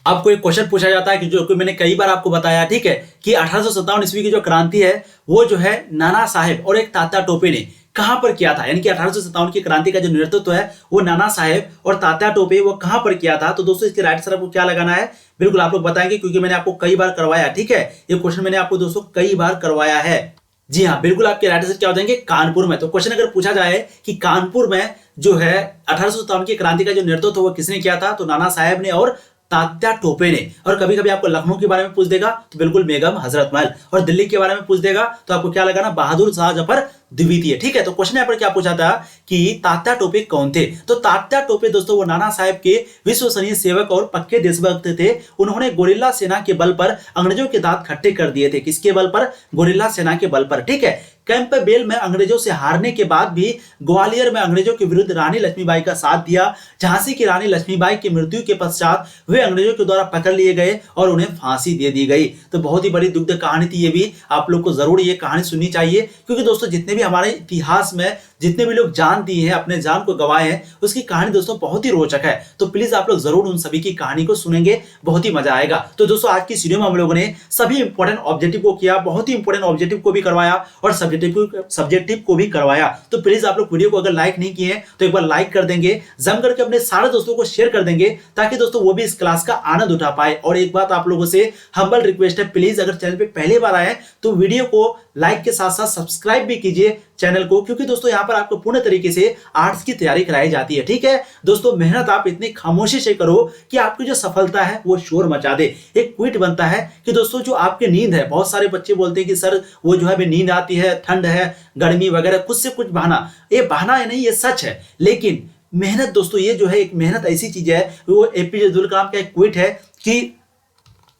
आपको एक क्वेश्चन पूछा जाता है कि जो कि मैंने कई बार आपको बताया, ठीक है, कि 1857 ईस्वी की जो क्रांति है वो जो है नाना साहेब और एक तात्या टोपे ने कहां पर किया था। यानी कि 1857 की क्रांति का जो नेतृत्व है वो नाना साहेब और तात्या टोपे वो कहां पर किया था। तो दोस्तों इसके राइट आंसर आपको क्या लगाना है, बिल्कुल आप लोग बताएंगे, क्योंकि मैंने आपको कई बार करवाया, ठीक है, ये क्वेश्चन मैंने आपको दोस्तों कई बार करवाया है। जी हाँ, बिल्कुल आपके राइट आंसर क्या हो जाएंगे, कानपुर में। तो क्वेश्चन अगर पूछा जाए कि कानपुर में जो है 1857 की क्रांति का जो नेतृत्व वो किसने किया था, तो नाना साहेब ने और तात्या टोपे ने। और कभी कभी आपको लखनऊ के बारे में पूछ देगा तो बिल्कुल बेगम हजरत महल, और दिल्ली के बारे में पूछ देगा तो आपको क्या लगाना, बहादुर शाह जफर द्वितीय। ठीक है, तो क्वेश्चन यहाँ पर क्या पूछा था कि तात्या टोपे कौन थे। तो तात्या टोपे दोस्तों वो नाना साहेब के विश्वसनीय सेवक और पक्के देशभक्त थे। उन्होंने गोरिल्ला सेना के बल पर अंग्रेजों के दांत खट्टे कर दिए थे। किसके बल पर, गोरिल्ला सेना के बल पर। ठीक है, कैंपबेल में अंग्रेजों से हारने के बाद भी ग्वालियर में अंग्रेजों के विरुद्ध रानी लक्ष्मीबाई का साथ दिया। झांसी की रानी लक्ष्मीबाई की मृत्यु के पश्चात वे अंग्रेजों के द्वारा पकड़ लिए गए और उन्हें फांसी दे दी गई। तो बहुत ही बड़ी दुग्ध कहानी थी ये भी, आप लोग को जरूर ये कहानी सुननी चाहिए, क्योंकि दोस्तों जितने भी हमारे इतिहास में जितने भी लोग जान दिए हैं, अपने जान को गंवाए हैं, उसकी कहानी दोस्तों बहुत ही रोचक है। तो प्लीज आप लोग जरूर उन सभी की कहानी को सुनेंगे, बहुत ही मजा आएगा। तो दोस्तों आज की वीडियो में हम लोगों ने सभी इंपॉर्टेंट ऑब्जेक्टिव को किया, बहुत ही इंपॉर्टेंट ऑब्जेक्टिव को भी करवाया और सब्जेक्टिव को भी करवाया। तो प्लीज आप लोग वीडियो को अगर लाइक नहीं किए तो एक बार लाइक कर देंगे, जम करके अपने सारे दोस्तों को शेयर कर देंगे, ताकि दोस्तों वो भी इस क्लास का आनंद उठा पाए। और एक बात आप लोगों से हम्बल रिक्वेस्ट है, प्लीज अगर चैनल पे पहली बार आए तो वीडियो को लाइक के साथ साथ सब्सक्राइब भी कीजिए चैनल को, क्योंकि दोस्तों यहाँ पर आपको पूर्ण तरीके से आर्ट्स की तैयारी कराई जाती है। ठीक है दोस्तों, मेहनत आप इतनी खामोशी से करो कि आपकी जो सफलता है वो शोर मचा दे। एक ट्वीट बनता है कि दोस्तों जो आपकी नींद है, बहुत सारे बच्चे बोलते हैं कि सर वो जो है नींद आती है, ठंड है, गर्मी वगैरह, कुछ से कुछ बहाना। ये बहाना है नहीं, ये सच है। लेकिन मेहनत दोस्तों, ये जो है एक मेहनत ऐसी चीज है, वो एपीजे अब्दुल कलाम का एक ट्वीट है कि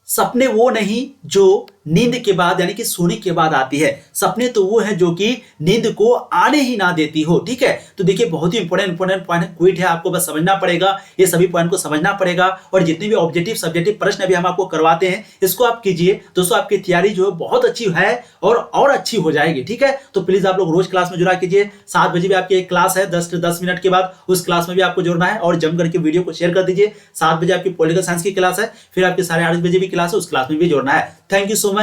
सपने वो नहीं जो नींद के बाद यानी कि सोने के बाद आती है, सपने तो वो है जो कि नींद को आने ही ना देती हो। ठीक है, तो देखिए बहुत ही इंपॉर्टेंट पॉइंट क्विट है, आपको बस समझना पड़ेगा, ये सभी पॉइंट को समझना पड़ेगा। और जितने भी ऑब्जेक्टिव सब्जेक्टिव प्रश्न अभी हम आपको करवाते हैं, इसको आप कीजिए दोस्तों, आपकी तैयारी जो है बहुत अच्छी है और अच्छी हो जाएगी। ठीक है, तो प्लीज आप लोग रोज क्लास में जुड़ा कीजिए। 7 बजे भी आपकी एक क्लास है, 10 से 10 मिनट के बाद, उस क्लास में भी आपको जुड़ना है और जम करके वीडियो को शेयर कर दीजिए। 7 बजे आपकी पॉलिटिकल साइंस की क्लास है, फिर आपकी 8:30 बजे भी क्लास है, उस क्लास में भी जुड़ना है। Thank you so much.